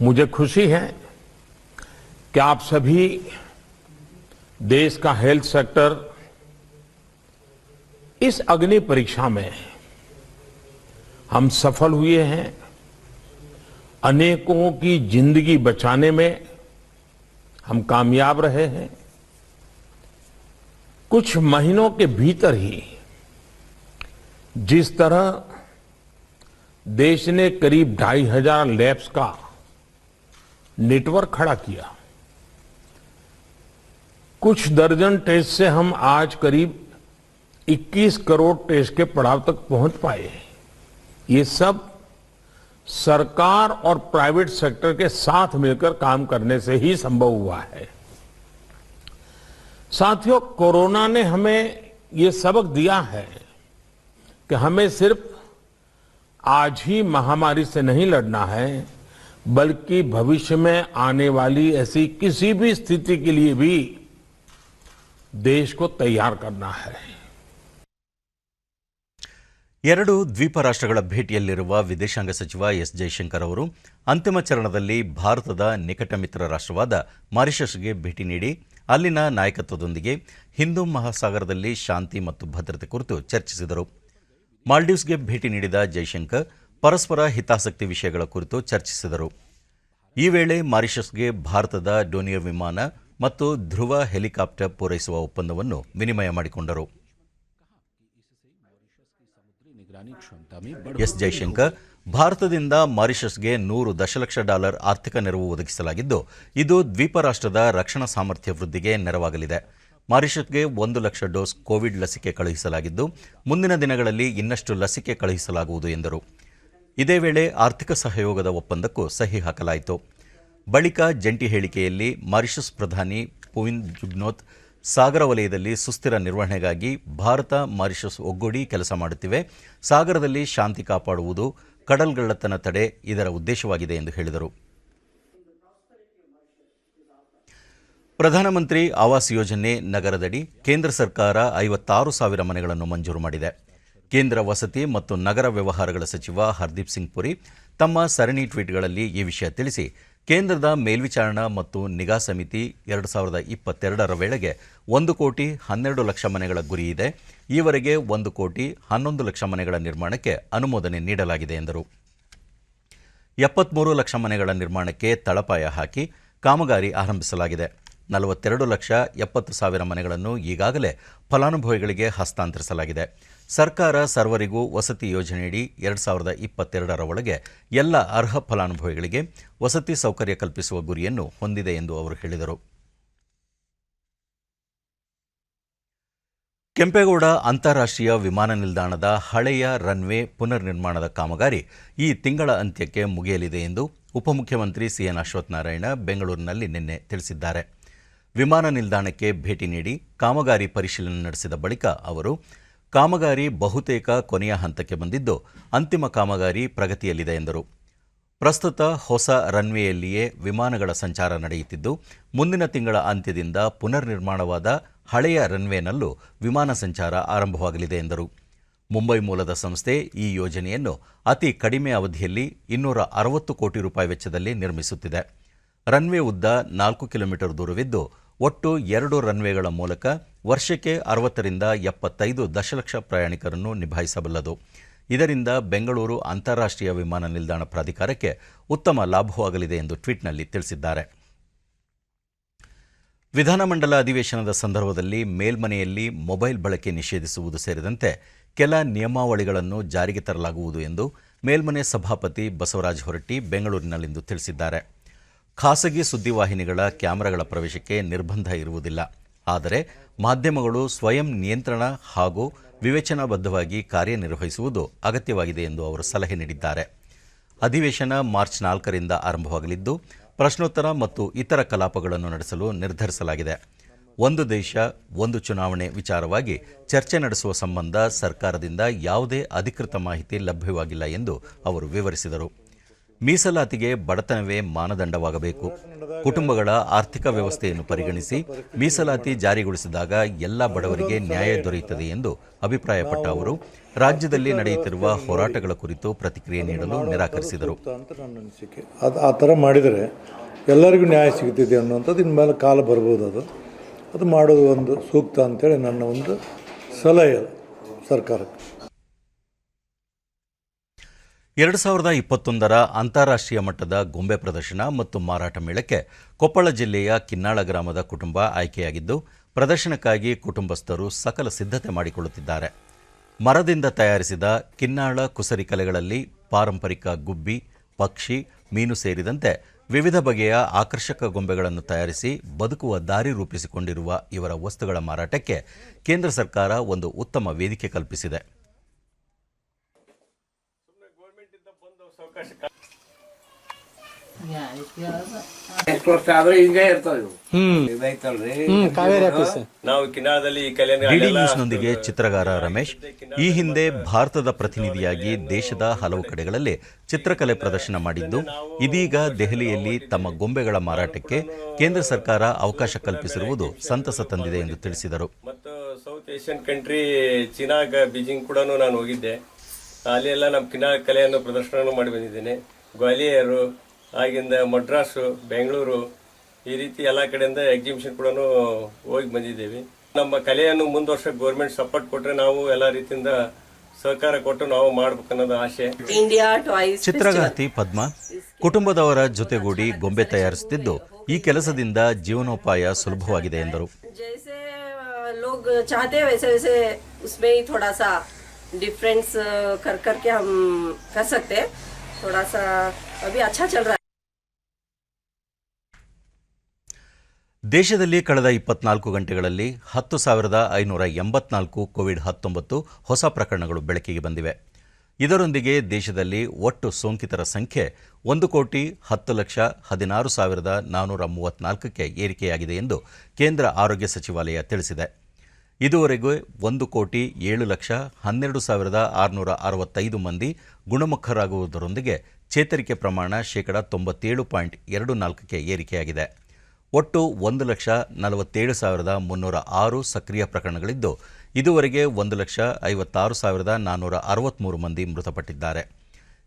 मुझे खुशी है कि आप सभी देश का हेल्थ सेक्टर इस अग्नि परीक्षा में हम सफल हुए हैं। अनेकों की जिंदगी बचाने में हम कामयाब रहे हैं। कुछ महीनों के भीतर ही जिस तरह देश ने करीब 2500 लैब्स का नेटवर्क खड़ा किया, कुछ दर्जन टेस्ट से हम आज करीब 21 करोड़ टेस्ट के पड़ाव तक पहुंच पाए। ये सब सरकार और प्राइवेट सेक्टर के साथ मिलकर काम करने से ही संभव हुआ है। साथियों, कोरोना ने हमें ये सबक दिया है कि हमें सिर्फ आज ही महामारी से नहीं लड़ना है, बल्कि भविष्य में आने वाली ऐसी किसी भी स्थिति के लिए भी देश को तैयार करना है। 2 ದ್ವೀಪ ರಾಷ್ಟ್ರಗಳ ಭೇಟಿಯಲ್ಲಿರುವ ವಿದೇಶಾಂಗ ಸಚಿವ ಎಸ್ ಜೈಶಂಕರ್ ಅವರು ಅಂತಿಮ ಚರಣದಲ್ಲಿ ಭಾರತದ ನಿಕಟ ಮಿತ್ರ ರಾಷ್ಟ್ರವಾದ ಮಾರಿಷಸ್ಗೆ ಭೇಟಿ ನೀಡಿ ಅಲ್ಲಿನ ನಾಯಕತ್ವದೊಂದಿಗೆ ಹಿಂದೂ ಮಹಾಸಾಗರದಲ್ಲಿ ಶಾಂತಿ ಮತ್ತು ಭದ್ರತೆ ಕುರಿತು ಚರ್ಚಿಸಿದರು. ಮಾಲ್ಡೀವ್ಸ್ಗೆ ಭೇಟಿ ನೀಡಿದ ಜೈಶಂಕರ್ ಪರಸ್ಪರ ಹಿತಾಸಕ್ತಿ ವಿಷಯಗಳ ಕುರಿತು ಚರ್ಚಿಸಿದರು. ಈ ವೇಳೆ ಮಾರಿಷಸ್ಗೆ ಭಾರತದ ಡೋನಿಯರ್ ವಿಮಾನ ಮತ್ತು ಧ್ರುವ ಹೆಲಿಕಾಪ್ಟರ್ ಪೂರೈಸುವ ಒಪ್ಪಂದವನ್ನು ವಿನಿಮಯ ಮಾಡಿಕೊಂಡರು. ಎಸ್ ಜೈಶಂಕರ್, ಭಾರತದಿಂದ ಮಾರಿಷಸ್ಗೆ $100 ದಶಲಕ್ಷ ಆರ್ಥಿಕ ನೆರವು ಒದಗಿಸಲಾಗಿದ್ದು, ಇದು ದ್ವೀಪ ರಾಷ್ಟ್ರದ ರಕ್ಷಣಾ ಸಾಮರ್ಥ್ಯ ವೃದ್ಧಿಗೆ ನೆರವಾಗಲಿದೆ. ಮಾರಿಷಸ್ಗೆ 1 ಲಕ್ಷ ಡೋಸ್ ಕೋವಿಡ್ ಲಸಿಕೆ ಕಳುಹಿಸಲಾಗಿದ್ದು, ಮುಂದಿನ ದಿನಗಳಲ್ಲಿ ಇನ್ನಷ್ಟು ಲಸಿಕೆ ಕಳುಹಿಸಲಾಗುವುದು ಎಂದರು. ಇದೇ ವೇಳೆ ಆರ್ಥಿಕ ಸಹಯೋಗದ ಒಪ್ಪಂದಕ್ಕೂ ಸಹಿ ಹಾಕಲಾಯಿತು. ಬಳಿಕ ಜಂಟಿ ಹೇಳಿಕೆಯಲ್ಲಿ ಮಾರಿಷಸ್ ಪ್ರಧಾನಿ ಪುವಿನ್ ಜುಗ್ನೋತ್ ಸಾಗರ ವಲಯದಲ್ಲಿ ಸುಸ್ಥಿರ ನಿರ್ವಹಣೆಗಾಗಿ ಭಾರತ ಮಾರಿಷಸ್ ಒಗ್ಗೂಡಿ ಕೆಲಸ ಮಾಡುತ್ತಿವೆ. ಸಾಗರದಲ್ಲಿ ಶಾಂತಿ ಕಾಪಾಡುವುದು, ಕಡಲ್ಗಳ್ಳತನ ತಡೆ ಇದರ ಉದ್ದೇಶವಾಗಿದೆ ಎಂದು ಹೇಳಿದರು. ಪ್ರಧಾನಮಂತ್ರಿ ಆವಾಸ್ ಯೋಜನೆ ನಗರದಡಿ ಕೇಂದ್ರ ಸರ್ಕಾರ 56,000 ಮನೆಗಳನ್ನು ಮಂಜೂರು ಮಾಡಿದೆ. ಕೇಂದ್ರ ವಸತಿ ಮತ್ತು ನಗರ ವ್ಯವಹಾರಗಳ ಸಚಿವ ಹರ್ದೀಪ್ ಸಿಂಗ್ ಪುರಿ ತಮ್ಮ ಸರಣಿ ಟ್ವೀಟ್ಗಳಲ್ಲಿ ಈ ವಿಷಯ ತಿಳಿಸಿ, ಕೇಂದ್ರದ ಮೇಲ್ವಿಚಾರಣಾ ಮತ್ತು ನಿಗಾ ಸಮಿತಿ 2022ರ ವೇಳೆಗೆ 1,12,00,000 ಮನೆಗಳ ಗುರಿ ಇದೆ. ಈವರೆಗೆ 1,11,00,000 ಮನೆಗಳ ನಿರ್ಮಾಣಕ್ಕೆ ಅನುಮೋದನೆ ನೀಡಲಾಗಿದೆ ಎಂದರು. 73 ಲಕ್ಷ ಮನೆಗಳ ನಿರ್ಮಾಣಕ್ಕೆ ತಳಪಾಯ ಹಾಕಿ ಕಾಮಗಾರಿ ಆರಂಭಿಸಲಾಗಿದೆ. 42,70,000 ಮನೆಗಳನ್ನು ಈಗಾಗಲೇ ಫಲಾನುಭವಿಗಳಿಗೆ ಹಸ್ತಾಂತರಿಸಲಾಗಿದೆ. ಸರ್ಕಾರ ಸರ್ವರಿಗೂ ವಸತಿ ಯೋಜನೆಯಡಿ 2022ರ ಒಳಗೆ ಎಲ್ಲ ಅರ್ಹ ಫಲಾನುಭವಿಗಳಿಗೆ ವಸತಿ ಸೌಕರ್ಯ ಕಲ್ಪಿಸುವ ಗುರಿಯನ್ನು ಹೊಂದಿದೆ ಎಂದು ಅವರು ಹೇಳಿದರು. ಕೆಂಪೇಗೌಡ ಅಂತಾರಾಷ್ಟ್ರೀಯ ವಿಮಾನ ನಿಲ್ದಾಣದ ಹಳೆಯ ರನ್ವೇ ಪುನರ್ ನಿರ್ಮಾಣದ ಕಾಮಗಾರಿ ಈ ತಿಂಗಳ ಅಂತ್ಯಕ್ಕೆ ಮುಗಿಯಲಿದೆ ಎಂದು ಉಪಮುಖ್ಯಮಂತ್ರಿ ಸಿಎನ್ ಅಶ್ವತ್ಥನಾರಾಯಣ ಬೆಂಗಳೂರಿನಲ್ಲಿ ನಿನ್ನೆ ತಿಳಿಸಿದ್ದಾರೆ. ವಿಮಾನ ನಿಲ್ದಾಣಕ್ಕೆ ಭೇಟಿ ನೀಡಿ ಕಾಮಗಾರಿ ಪರಿಶೀಲನೆ ನಡೆಸಿದ ಬಳಿಕ ಅವರು ಕಾಮಗಾರಿ ಬಹುತೇಕ ಕೊನೆಯ ಹಂತಕ್ಕೆ ಬಂದಿದ್ದು ಅಂತಿಮ ಕಾಮಗಾರಿ ಪ್ರಗತಿಯಲ್ಲಿದೆ ಎಂದರು. ಪ್ರಸ್ತುತ ಹೊಸ ರನ್ವೇಯಲ್ಲಿಯೇ ವಿಮಾನಗಳ ಸಂಚಾರ ನಡೆಯುತ್ತಿದ್ದು ಮುಂದಿನ ತಿಂಗಳ ಅಂತ್ಯದಿಂದ ಪುನರ್ ನಿರ್ಮಾಣವಾದ ಹಳೆಯ ರನ್ವೇನಲ್ಲೂ ವಿಮಾನ ಸಂಚಾರ ಆರಂಭವಾಗಲಿದೆ ಎಂದರು. ಮುಂಬೈ ಮೂಲದ ಸಂಸ್ಥೆ ಈ ಯೋಜನೆಯನ್ನು ಅತಿ ಕಡಿಮೆ ಅವಧಿಯಲ್ಲಿ 260 ಕೋಟಿ ರೂಪಾಯಿ ವೆಚ್ಚದಲ್ಲಿ ನಿರ್ಮಿಸುತ್ತಿದೆ. ರನ್ವೇ ಉದ್ದ 4 ಕಿಲೋಮೀಟರ್ ದೂರವಿದ್ದು ಒಟ್ಟು 2 ರನ್ವೇಗಳ ಮೂಲಕ ವರ್ಷಕ್ಕೆ 60ರಿಂದ 75 ದಶಲಕ್ಷ ಪ್ರಯಾಣಿಕರನ್ನು ನಿಭಾಯಿಸಬಲ್ಲದು. ಇದರಿಂದ ಬೆಂಗಳೂರು ಅಂತಾರಾಷ್ಟ್ರೀಯ ವಿಮಾನ ನಿಲ್ದಾಣ ಪ್ರಾಧಿಕಾರಕ್ಕೆ ಉತ್ತಮ ಲಾಭವಾಗಲಿದೆ ಎಂದು ಟ್ವೀಟ್ನಲ್ಲಿ ತಿಳಿಸಿದ್ದಾರೆ. ವಿಧಾನಮಂಡಲ ಅಧಿವೇಶನದ ಸಂದರ್ಭದಲ್ಲಿ ಮೇಲ್ಮನೆಯಲ್ಲಿ ಮೊಬೈಲ್ ಬಳಕೆ ನಿಷೇಧಿಸುವುದು ಸೇರಿದಂತೆ ಕೆಲ ನಿಯಮಾವಳಿಗಳನ್ನು ಜಾರಿಗೆ ತರಲಾಗುವುದು ಎಂದು ಮೇಲ್ಮನೆ ಸಭಾಪತಿ ಬಸವರಾಜ ಹೊರಟ್ಟಿ ಬೆಂಗಳೂರಿನಲ್ಲಿಂದು ತಿಳಿಸಿದ್ದಾರೆ. ಖಾಸಗಿ ಸುದ್ದಿವಾಹಿನಿಗಳ ಕ್ಯಾಮೆರಾಗಳ ಪ್ರವೇಶಕ್ಕೆ ನಿರ್ಬಂಧ ಇರುವುದಿಲ್ಲ. ಆದರೆ ಮಾಧ್ಯಮಗಳು ಸ್ವಯಂ ನಿಯಂತ್ರಣ ಹಾಗೂ ವಿವೇಚನಾಬದ್ಧವಾಗಿ ಕಾರ್ಯನಿರ್ವಹಿಸುವುದು ಅಗತ್ಯವಾಗಿದೆ ಎಂದು ಅವರು ಸಲಹೆ ನೀಡಿದ್ದಾರೆ. ಅಧಿವೇಶನ ಮಾರ್ಚ್ 4ರಿಂದ ಆರಂಭವಾಗಲಿದ್ದು ಪ್ರಶ್ನೋತ್ತರ ಮತ್ತು ಇತರ ಕಲಾಪಗಳನ್ನು ನಡೆಸಲು ನಿರ್ಧರಿಸಲಾಗಿದೆ. ಒಂದು ದೇಶ ಒಂದು ಚುನಾವಣೆ ವಿಚಾರವಾಗಿ ಚರ್ಚೆ ನಡೆಸುವ ಸಂಬಂಧ ಸರ್ಕಾರದಿಂದ ಯಾವುದೇ ಅಧಿಕೃತ ಮಾಹಿತಿ ಲಭ್ಯವಾಗಿಲ್ಲ ಎಂದು ಅವರು ವಿವರಿಸಿದರು. ಮೀಸಲಾತಿಗೆ ಬಡತನವೇ ಮಾನದಂಡವಾಗಬೇಕು. ಕುಟುಂಬಗಳ ಆರ್ಥಿಕ ವ್ಯವಸ್ಥೆಯನ್ನು ಪರಿಗಣಿಸಿ ಮೀಸಲಾತಿ ಜಾರಿಗೊಳಿಸಿದಾಗ ಎಲ್ಲ ಬಡವರಿಗೆ ನ್ಯಾಯ ದೊರೆಯುತ್ತದೆ ಎಂದು ಅಭಿಪ್ರಾಯಪಟ್ಟ ಅವರು ರಾಜ್ಯದಲ್ಲಿ ನಡೆಯುತ್ತಿರುವ ಹೋರಾಟಗಳ ಕುರಿತು ಪ್ರತಿಕ್ರಿಯೆ ನೀಡಲು ನಿರಾಕರಿಸಿದರು. ಆ ಥರ ಮಾಡಿದರೆ ಎಲ್ಲರಿಗೂ ನ್ಯಾಯ ಸಿಗ್ತಿದೆ ಅನ್ನುವಂಥದ್ದು ಇನ್ಮೇಲೆ ಕಾಲ ಬರ್ಬೋದು. ಅದು ಮಾಡೋದು ಒಂದು ಸೂಕ್ತ ಅಂತೇಳಿ ನನ್ನ ಒಂದು ಸಲಹೆ ಸರ್ಕಾರಕ್ಕೆ. 2021ರ ಅಂತಾರಾಷ್ಟ್ರೀಯ ಮಟ್ಟದ ಗೊಂಬೆ ಪ್ರದರ್ಶನ ಮತ್ತು ಮಾರಾಟ ಮೇಳಕ್ಕೆ ಕೊಪ್ಪಳ ಜಿಲ್ಲೆಯ ಕಿನ್ನಾಳ ಗ್ರಾಮದ ಕುಟುಂಬ ಆಯ್ಕೆಯಾಗಿದ್ದು ಪ್ರದರ್ಶನಕ್ಕಾಗಿ ಕುಟುಂಬಸ್ಥರು ಸಕಲ ಸಿದ್ಧತೆ ಮಾಡಿಕೊಳ್ಳುತ್ತಿದ್ದಾರೆ. ಮರದಿಂದ ತಯಾರಿಸಿದ ಕಿನ್ನಾಳ ಕುಸರಿ ಕಲೆಗಳಲ್ಲಿ ಪಾರಂಪರಿಕ ಗುಬ್ಬಿ, ಪಕ್ಷಿ, ಮೀನು ಸೇರಿದಂತೆ ವಿವಿಧ ಬಗೆಯ ಆಕರ್ಷಕ ಗೊಂಬೆಗಳನ್ನು ತಯಾರಿಸಿ ಬದುಕುವ ದಾರಿ ರೂಪಿಸಿಕೊಂಡಿರುವ ಇವರ ವಸ್ತುಗಳ ಮಾರಾಟಕ್ಕೆ ಕೇಂದ್ರ ಸರ್ಕಾರ ಒಂದು ಉತ್ತಮ ವೇದಿಕೆ ಕಲ್ಪಿಸಿದೆ. ಡಿಡಿ ನ್ಯೂಸ್ನೊಂದಿಗೆ ಚಿತ್ರಗಾರ ರಮೇಶ್. ಈ ಹಿಂದೆ ಭಾರತದ ಪ್ರತಿನಿಧಿಯಾಗಿ ದೇಶದ ಹಲವು ಕಡೆಗಳಲ್ಲಿ ಚಿತ್ರಕಲೆ ಪ್ರದರ್ಶನ ಮಾಡಿದ್ದು ಇದೀಗ ದೆಹಲಿಯಲ್ಲಿ ತಮ್ಮ ಗೊಂಬೆಗಳ ಮಾರಾಟಕ್ಕೆ ಕೇಂದ್ರ ಸರ್ಕಾರ ಅವಕಾಶ ಕಲ್ಪಿಸಿರುವುದು ಸಂತಸ ತಂದಿದೆ ಎಂದು ತಿಳಿಸಿದರು. ಮತ್ತು ಸೌತ್ ಏಷ್ಯನ್ ಕಂಟ್ರಿ ಚೀನಾಗ ಬೀಜಿಂಗ್ ಕೂಡ ನಾನು ಹೋಗಿದ್ದೆ. ಅಲ್ಲಿ ಎಲ್ಲ ನಮ್ಮ ಕಿನ್ನಾಳ ಕಲೆಯನ್ನು ಪ್ರದರ್ಶನ ಮಾಡಿ ಬಂದಿದ್ದೇನೆ. ಗ್ವಾಲಿಯರು, ಆಗಿಂದ ಮಡ್ರಾಸು, ಬೆಂಗಳೂರು, ಈ ರೀತಿ ಎಲ್ಲ ಕಡೆಯಿಂದ ಎಕ್ಸಿಬಿಷನ್ ಕೂಡ ಹೋಗಿ ಬಂದಿದ್ದೇವೆ. ನಮ್ಮ ಕಲೆಯನ್ನು ಮುಂದುವರ್ಸಕ್ಕೆ ಗೌರ್ಮೆಂಟ್ ಸಪೋರ್ಟ್ ಕೊಟ್ಟರೆ ನಾವು ಎಲ್ಲ ರೀತಿಯಿಂದ ಸಹಕಾರ ಕೊಟ್ಟು ನಾವು ಮಾಡ್ಬೇಕನ್ನೋದು ಆಸೆ. ಚಿತ್ರಗಾರ್ತಿ ಪದ್ಮ ಕುಟುಂಬದವರ ಜೊತೆಗೂಡಿ ಗೊಂಬೆ ತಯಾರಿಸುತ್ತಿದ್ದು ಈ ಕೆಲಸದಿಂದ ಜೀವನೋಪಾಯ ಸುಲಭವಾಗಿದೆ ಎಂದರು. डिफरेंस कर करके हम कर सकते हैं. थोड़ा सा अभी अच्छा चल रहा है. ದೇಶದಲ್ಲಿ ಕಳೆದ 24 ಗಂಟೆಗಳಲ್ಲಿ 10,584 ಕೋವಿಡ್-19 ಹೊಸ ಪ್ರಕರಣಗಳು ಬೆಳಕಿಗೆ ಬಂದಿವೆ. ಇದರೊಂದಿಗೆ ದೇಶದಲ್ಲಿ ಒಟ್ಟು ಸೋಂಕಿತರ ಸಂಖ್ಯೆ 1,10,16,434ಕ್ಕೆ ಏರಿಕೆಯಾಗಿದೆ ಎಂದು ಕೇಂದ್ರ ಆರೋಗ್ಯ ಸಚಿವಾಲಯ ತಿಳಿಸಿದೆ. ಇದುವರೆಗೂ 1,07,12,665 ಮಂದಿ ಗುಣಮುಖರಾಗುವುದರೊಂದಿಗೆ ಚೇತರಿಕೆ ಪ್ರಮಾಣ 97.24ಕ್ಕೆ ಏರಿಕೆಯಾಗಿದೆ. ಒಟ್ಟು 1,47,306 ಸಕ್ರಿಯ ಪ್ರಕರಣಗಳಿದ್ದು ಇದುವರೆಗೆ 1,56,463 ಮಂದಿ ಮೃತಪಟ್ಟಿದ್ದಾರೆ.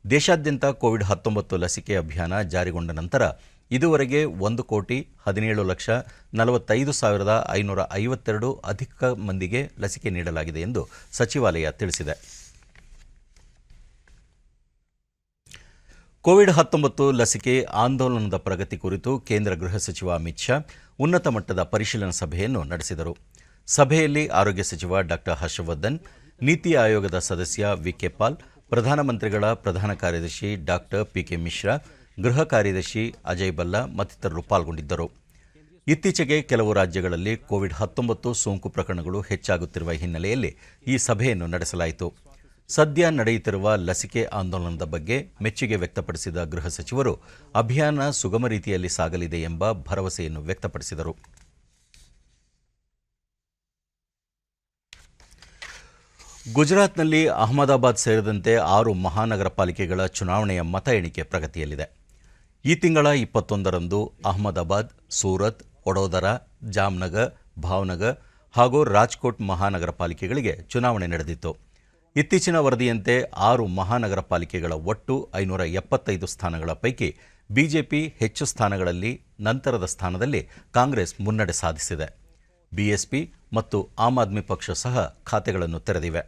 ದೇಶಾದ್ಯಂತ ಕೋವಿಡ್-19 ಲಸಿಕೆ ಅಭಿಯಾನ ಜಾರಿಗೊಂಡ ನಂತರ ಇದುವರೆಗೆ 1,17,45,552 ಅಧಿಕ ಮಂದಿಗೆ ಲಸಿಕೆ ನೀಡಲಾಗಿದೆ ಎಂದು ಸಚಿವಾಲಯ ತಿಳಿಸಿದೆ. ಕೋವಿಡ್-19 ಲಸಿಕೆ ಆಂದೋಲನದ ಪ್ರಗತಿ ಕುರಿತು ಕೇಂದ್ರ ಗೃಹ ಸಚಿವ ಅಮಿತ್ ಶಾ ಉನ್ನತ ಮಟ್ಟದ ಪರಿಶೀಲನಾ ಸಭೆಯನ್ನು ನಡೆಸಿದರು. ಸಭೆಯಲ್ಲಿ ಆರೋಗ್ಯ ಸಚಿವ ಡಾ. ಹರ್ಷವರ್ಧನ್, ನೀತಿ ಆಯೋಗದ ಸದಸ್ಯ ವಿ.ಕೆ. ಪಾಲ್, ಪ್ರಧಾನಮಂತ್ರಿಗಳ ಪ್ರಧಾನ ಕಾರ್ಯದರ್ಶಿ ಡಾ. ಪಿ.ಕೆ. ಮಿಶ್ರಾ, ಗೃಹ ಕಾರ್ಯದರ್ಶಿ ಅಜಯ್ ಭಲ್ಲಾ ಮತ್ತಿತರರು ಪಾಲ್ಗೊಂಡಿದ್ದರು. ಇತ್ತೀಚೆಗೆ ಕೆಲವು ರಾಜ್ಯಗಳಲ್ಲಿ ಕೋವಿಡ್-19 ಸೋಂಕು ಪ್ರಕರಣಗಳು ಹೆಚ್ಚಾಗುತ್ತಿರುವ ಹಿನ್ನೆಲೆಯಲ್ಲಿ ಈ ಸಭೆಯನ್ನು ನಡೆಸಲಾಯಿತು. ಸದ್ಯ ನಡೆಯುತ್ತಿರುವ ಲಸಿಕೆ ಆಂದೋಲನದ ಬಗ್ಗೆ ಮೆಚ್ಚುಗೆ ವ್ಯಕ್ತಪಡಿಸಿದ ಗೃಹ ಸಚಿವರು ಅಭಿಯಾನ ಸುಗಮ ರೀತಿಯಲ್ಲಿ ಸಾಗಲಿದೆ ಎಂಬ ಭರವಸೆಯನ್ನು ವ್ಯಕ್ತಪಡಿಸಿದರು. ಗುಜರಾತ್ನಲ್ಲಿ ಅಹಮದಾಬಾದ್ ಸೇರಿದಂತೆ 6 ಮಹಾನಗರ ಪಾಲಿಕೆಗಳ ಚುನಾವಣೆಯ ಮತ ಎಣಿಕೆ ಪ್ರಗತಿಯಲ್ಲಿದೆ. ಈ ತಿಂಗಳ 21ರಂದು ಅಹಮದಾಬಾದ್, ಸೂರತ್, ವಡೋದರಾ, ಜಾಮ್ನಗರ್, ಭಾವನಗರ್ ಹಾಗೂ ರಾಜ್ಕೋಟ್ ಮಹಾನಗರ ಪಾಲಿಕೆಗಳಿಗೆ ಚುನಾವಣೆ ನಡೆದಿತ್ತು. ಇತ್ತೀಚಿನ ವರದಿಯಂತೆ 6 ಮಹಾನಗರ ಪಾಲಿಕೆಗಳ ಒಟ್ಟು 575 ಸ್ಥಾನಗಳ ಪೈಕಿ ಬಿಜೆಪಿ ಹೆಚ್ಚು ಸ್ಥಾನಗಳಲ್ಲಿ, ನಂತರದ ಸ್ಥಾನದಲ್ಲಿ ಕಾಂಗ್ರೆಸ್ ಮುನ್ನಡೆ ಸಾಧಿಸಿದೆ. ಬಿಎಸ್ಪಿ ಮತ್ತು ಆಮ್ ಆದ್ಮಿ ಪಕ್ಷ ಸಹ ಖಾತೆಗಳನ್ನು ತೆರೆದಿವೆ.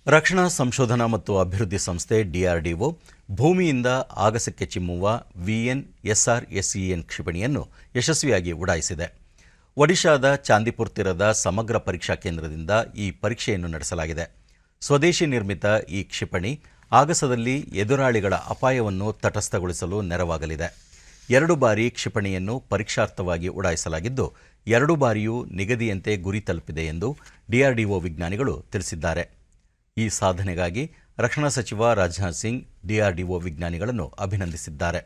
ರಕ್ಷಣಾ ಸಂಶೋಧನಾ ಮತ್ತು ಅಭಿವೃದ್ಧಿ ಸಂಸ್ಥೆ ಡಿಆರ್ಡಿಒ ಭೂಮಿಯಿಂದ ಆಗಸಕ್ಕೆ ಚಿಮ್ಮುವ ವಿಎನ್-ಎಸ್ಆರ್-ಎಸ್ಇಎನ್ ಕ್ಷಿಪಣಿಯನ್ನು ಯಶಸ್ವಿಯಾಗಿ ಉಡಾಯಿಸಿದೆ. ಒಡಿಶಾದ ಚಾಂದಿಪುರ್ ತೀರದ ಸಮಗ್ರ ಪರೀಕ್ಷಾ ಕೇಂದ್ರದಿಂದ ಈ ಪರೀಕ್ಷೆಯನ್ನು ನಡೆಸಲಾಗಿದೆ. ಸ್ವದೇಶಿ ನಿರ್ಮಿತ ಈ ಕ್ಷಿಪಣಿ ಆಗಸದಲ್ಲಿ ಎದುರಾಳಿಗಳ ಅಪಾಯವನ್ನು ತಟಸ್ಥಗೊಳಿಸಲು ನೆರವಾಗಲಿದೆ. 2 ಬಾರಿ ಕ್ಷಿಪಣಿಯನ್ನು ಪರೀಕ್ಷಾರ್ಥವಾಗಿ ಉಡಾಯಿಸಲಾಗಿದ್ದು, 2 ಬಾರಿಯೂ ನಿಗದಿಯಂತೆ ಗುರಿ ತಲುಪಿದೆ ಎಂದು ಡಿಆರ್ಡಿಒ ವಿಜ್ಞಾನಿಗಳು ತಿಳಿಸಿದ್ದಾರೆ. ಈ ಸಾಧನೆಗಾಗಿ ರಕ್ಷಣಾ ಸಚಿವ ರಾಜನಾಥ್ ಸಿಂಗ್ ಡಿಆರ್ಡಿಒ ವಿಜ್ಞಾನಿಗಳನ್ನು ಅಭಿನಂದಿಸಿದ್ದಾರೆ.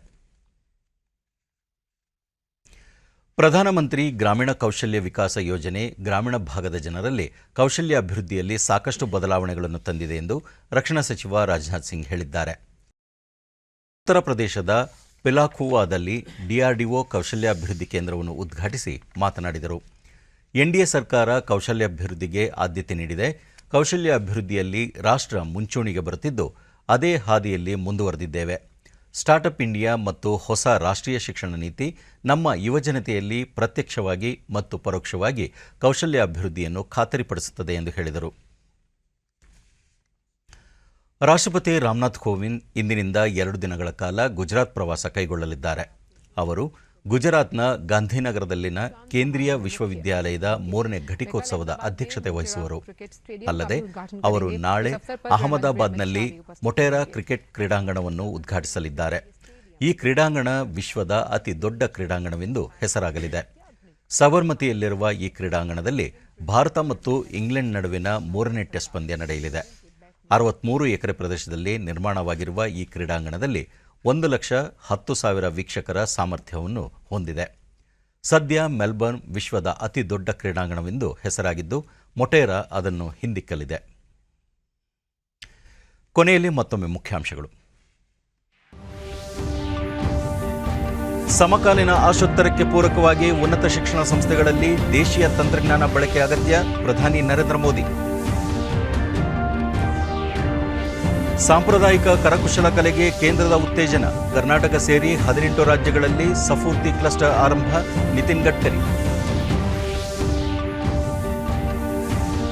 ಪ್ರಧಾನಮಂತ್ರಿ ಗ್ರಾಮೀಣ ಕೌಶಲ್ಯ ವಿಕಾಸ ಯೋಜನೆ ಗ್ರಾಮೀಣ ಭಾಗದ ಜನರಲ್ಲಿ ಕೌಶಲ್ಯ ಅಭಿವೃದ್ಧಿಯಲ್ಲಿ ಸಾಕಷ್ಟು ಬದಲಾವಣೆಗಳನ್ನು ತಂದಿದೆ ಎಂದು ರಕ್ಷಣಾ ಸಚಿವ ರಾಜನಾಥ್ ಸಿಂಗ್ ಹೇಳಿದ್ದಾರೆ. ಉತ್ತರ ಪ್ರದೇಶದ ಪಿಲಾಖುವಾದಲ್ಲಿ ಡಿಆರ್ಡಿಒ ಕೌಶಲ್ಯಾಭಿವೃದ್ಧಿ ಕೇಂದ್ರವನ್ನು ಉದ್ಘಾಟಿಸಿ ಮಾತನಾಡಿದರು. ಎನ್ಡಿಎ ಸರ್ಕಾರ ಕೌಶಲ್ಯಾಭಿವೃದ್ಧಿಗೆ ಆದ್ಯತೆ ನೀಡಿದೆ. ಕೌಶಲ್ಯ ಅಭಿವೃದ್ಧಿಯಲ್ಲಿ ರಾಷ್ಟ್ರ ಮುಂಚೂಣಿಗೆ ಬರುತ್ತಿದ್ದು, ಅದೇ ಹಾದಿಯಲ್ಲಿ ಮುಂದುವರೆದಿದ್ದೇವೆ. ಸ್ಟಾರ್ಟ್ಅಪ್ ಇಂಡಿಯಾ ಮತ್ತು ಹೊಸ ರಾಷ್ಟ್ರೀಯ ಶಿಕ್ಷಣ ನೀತಿ ನಮ್ಮ ಯುವಜನತೆಯಲ್ಲಿ ಪ್ರತ್ಯಕ್ಷವಾಗಿ ಮತ್ತು ಪರೋಕ್ಷವಾಗಿ ಕೌಶಲ್ಯ ಅಭಿವೃದ್ಧಿಯನ್ನು ಖಾತರಿಪಡಿಸುತ್ತದೆ ಎಂದು ಹೇಳಿದರು. ರಾಷ್ಟ್ರಪತಿ ರಾಮನಾಥ್ ಕೋವಿಂದ್ ಇಂದಿನಿಂದ 2 ದಿನಗಳ ಕಾಲ ಗುಜರಾತ್ ಪ್ರವಾಸ ಕೈಗೊಳ್ಳಲಿದ್ದಾರೆ. ಅವರು ಗುಜರಾತ್ನ ಗಾಂಧಿನಗರದಲ್ಲಿನ ಕೇಂದ್ರೀಯ ವಿಶ್ವವಿದ್ಯಾಲಯದ 3ನೇ ಘಟಿಕೋತ್ಸವದ ಅಧ್ಯಕ್ಷತೆ ವಹಿಸುವರು. ಅಲ್ಲದೆ ಅವರು ನಾಳೆ ಅಹಮದಾಬಾದ್ನಲ್ಲಿ ಮೊಟೇರಾ ಕ್ರಿಕೆಟ್ ಕ್ರೀಡಾಂಗಣವನ್ನು ಉದ್ಘಾಟಿಸಲಿದ್ದಾರೆ. ಈ ಕ್ರೀಡಾಂಗಣ ವಿಶ್ವದ ಅತಿ ದೊಡ್ಡ ಕ್ರೀಡಾಂಗಣವೆಂದು ಹೆಸರಾಗಲಿದೆ. ಸಬರ್ಮತಿಯಲ್ಲಿರುವ ಈ ಕ್ರೀಡಾಂಗಣದಲ್ಲಿ ಭಾರತ ಮತ್ತು ಇಂಗ್ಲೆಂಡ್ ನಡುವಿನ 3ನೇ ಟೆಸ್ಟ್ ಪಂದ್ಯ ನಡೆಯಲಿದೆ. 63 ಎಕರೆ ಪ್ರದೇಶದಲ್ಲಿ ನಿರ್ಮಾಣವಾಗಿರುವ ಈ ಕ್ರೀಡಾಂಗಣದಲ್ಲಿ 1,10,000 ವೀಕ್ಷಕರ ಸಾಮರ್ಥ್ಯವನ್ನು ಹೊಂದಿದೆ. ಸದ್ಯ ಮೆಲ್ಬರ್ನ್ ವಿಶ್ವದ ಅತಿ ದೊಡ್ಡ ಕ್ರೀಡಾಂಗಣವೆಂದು ಹೆಸರಾಗಿದ್ದು, ಮೊಟೇರಾ ಅದನ್ನು ಹಿಂದಿಕ್ಕಲಿದೆ. ಕೊನೆಯಲ್ಲಿ ಮತ್ತೊಮ್ಮೆ ಮುಖ್ಯಾಂಶಗಳು. ಸಮಕಾಲೀನ ಆಶೋತ್ತರಕ್ಕೆ ಪೂರಕವಾಗಿ ಉನ್ನತ ಶಿಕ್ಷಣ ಸಂಸ್ಥೆಗಳಲ್ಲಿ ದೇಶೀಯ ತಂತ್ರಜ್ಞಾನ ಬಳಕೆ ಅಗತ್ಯ, ಪ್ರಧಾನಿ ನರೇಂದ್ರ ಮೋದಿ. ಸಾಂಪ್ರದಾಯಿಕ ಕರಕುಶಲ ಕಲೆಗೆ ಕೇಂದ್ರದ ಉತ್ತೇಜನ, ಕರ್ನಾಟಕ ಸೇರಿ 18 ರಾಜ್ಯಗಳಲ್ಲಿ ಸಫೂರ್ತಿ ಕ್ಲಸ್ಟರ್ ಆರಂಭ, ನಿತಿನ್ ಗಡ್ಕರಿ.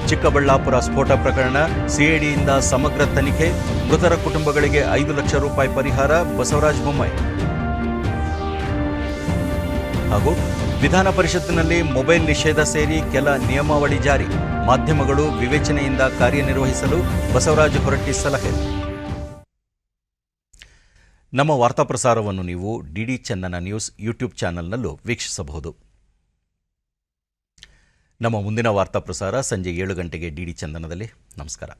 ಚಿಕ್ಕಬಳ್ಳಾಪುರ ಸ್ಫೋಟ ಪ್ರಕರಣ, ಸಿಐಡಿಯಿಂದ ಸಮಗ್ರ ತನಿಖೆ, ಮೃತರ ಕುಟುಂಬಗಳಿಗೆ 5 ಲಕ್ಷ ರೂಪಾಯಿ ಪರಿಹಾರ, ಬಸವರಾಜ ಬೊಮ್ಮಾಯಿ. ಹಾಗೂ ವಿಧಾನ ಪರಿಷತ್ತಿನಲ್ಲಿ ಮೊಬೈಲ್ ನಿಷೇಧ ಸೇರಿ ಕೆಲ ನಿಯಮಾವಳಿ ಜಾರಿ, ಮಾಧ್ಯಮಗಳು ವಿವೇಚನೆಯಿಂದ ಕಾರ್ಯನಿರ್ವಹಿಸಲು ಬಸವರಾಜ ಹೊರಟ್ಟಿ ಸಲಹೆ. ನಮ್ಮ ವಾರ್ತಾ ಪ್ರಸಾರವನ್ನು ನೀವು ಡಿಡಿ ಚಂದನ ನ್ಯೂಸ್ ಯೂಟ್ಯೂಬ್ ಚಾನೆಲ್ನಲ್ಲೂ ವೀಕ್ಷಿಸಬಹುದು. ನಮ್ಮ ಮುಂದಿನ ವಾರ್ತಾ ಪ್ರಸಾರ ಸಂಜೆ 7 ಗಂಟೆಗೆ ಡಿಡಿ ಚಂದನದಲ್ಲಿ. ನಮಸ್ಕಾರ.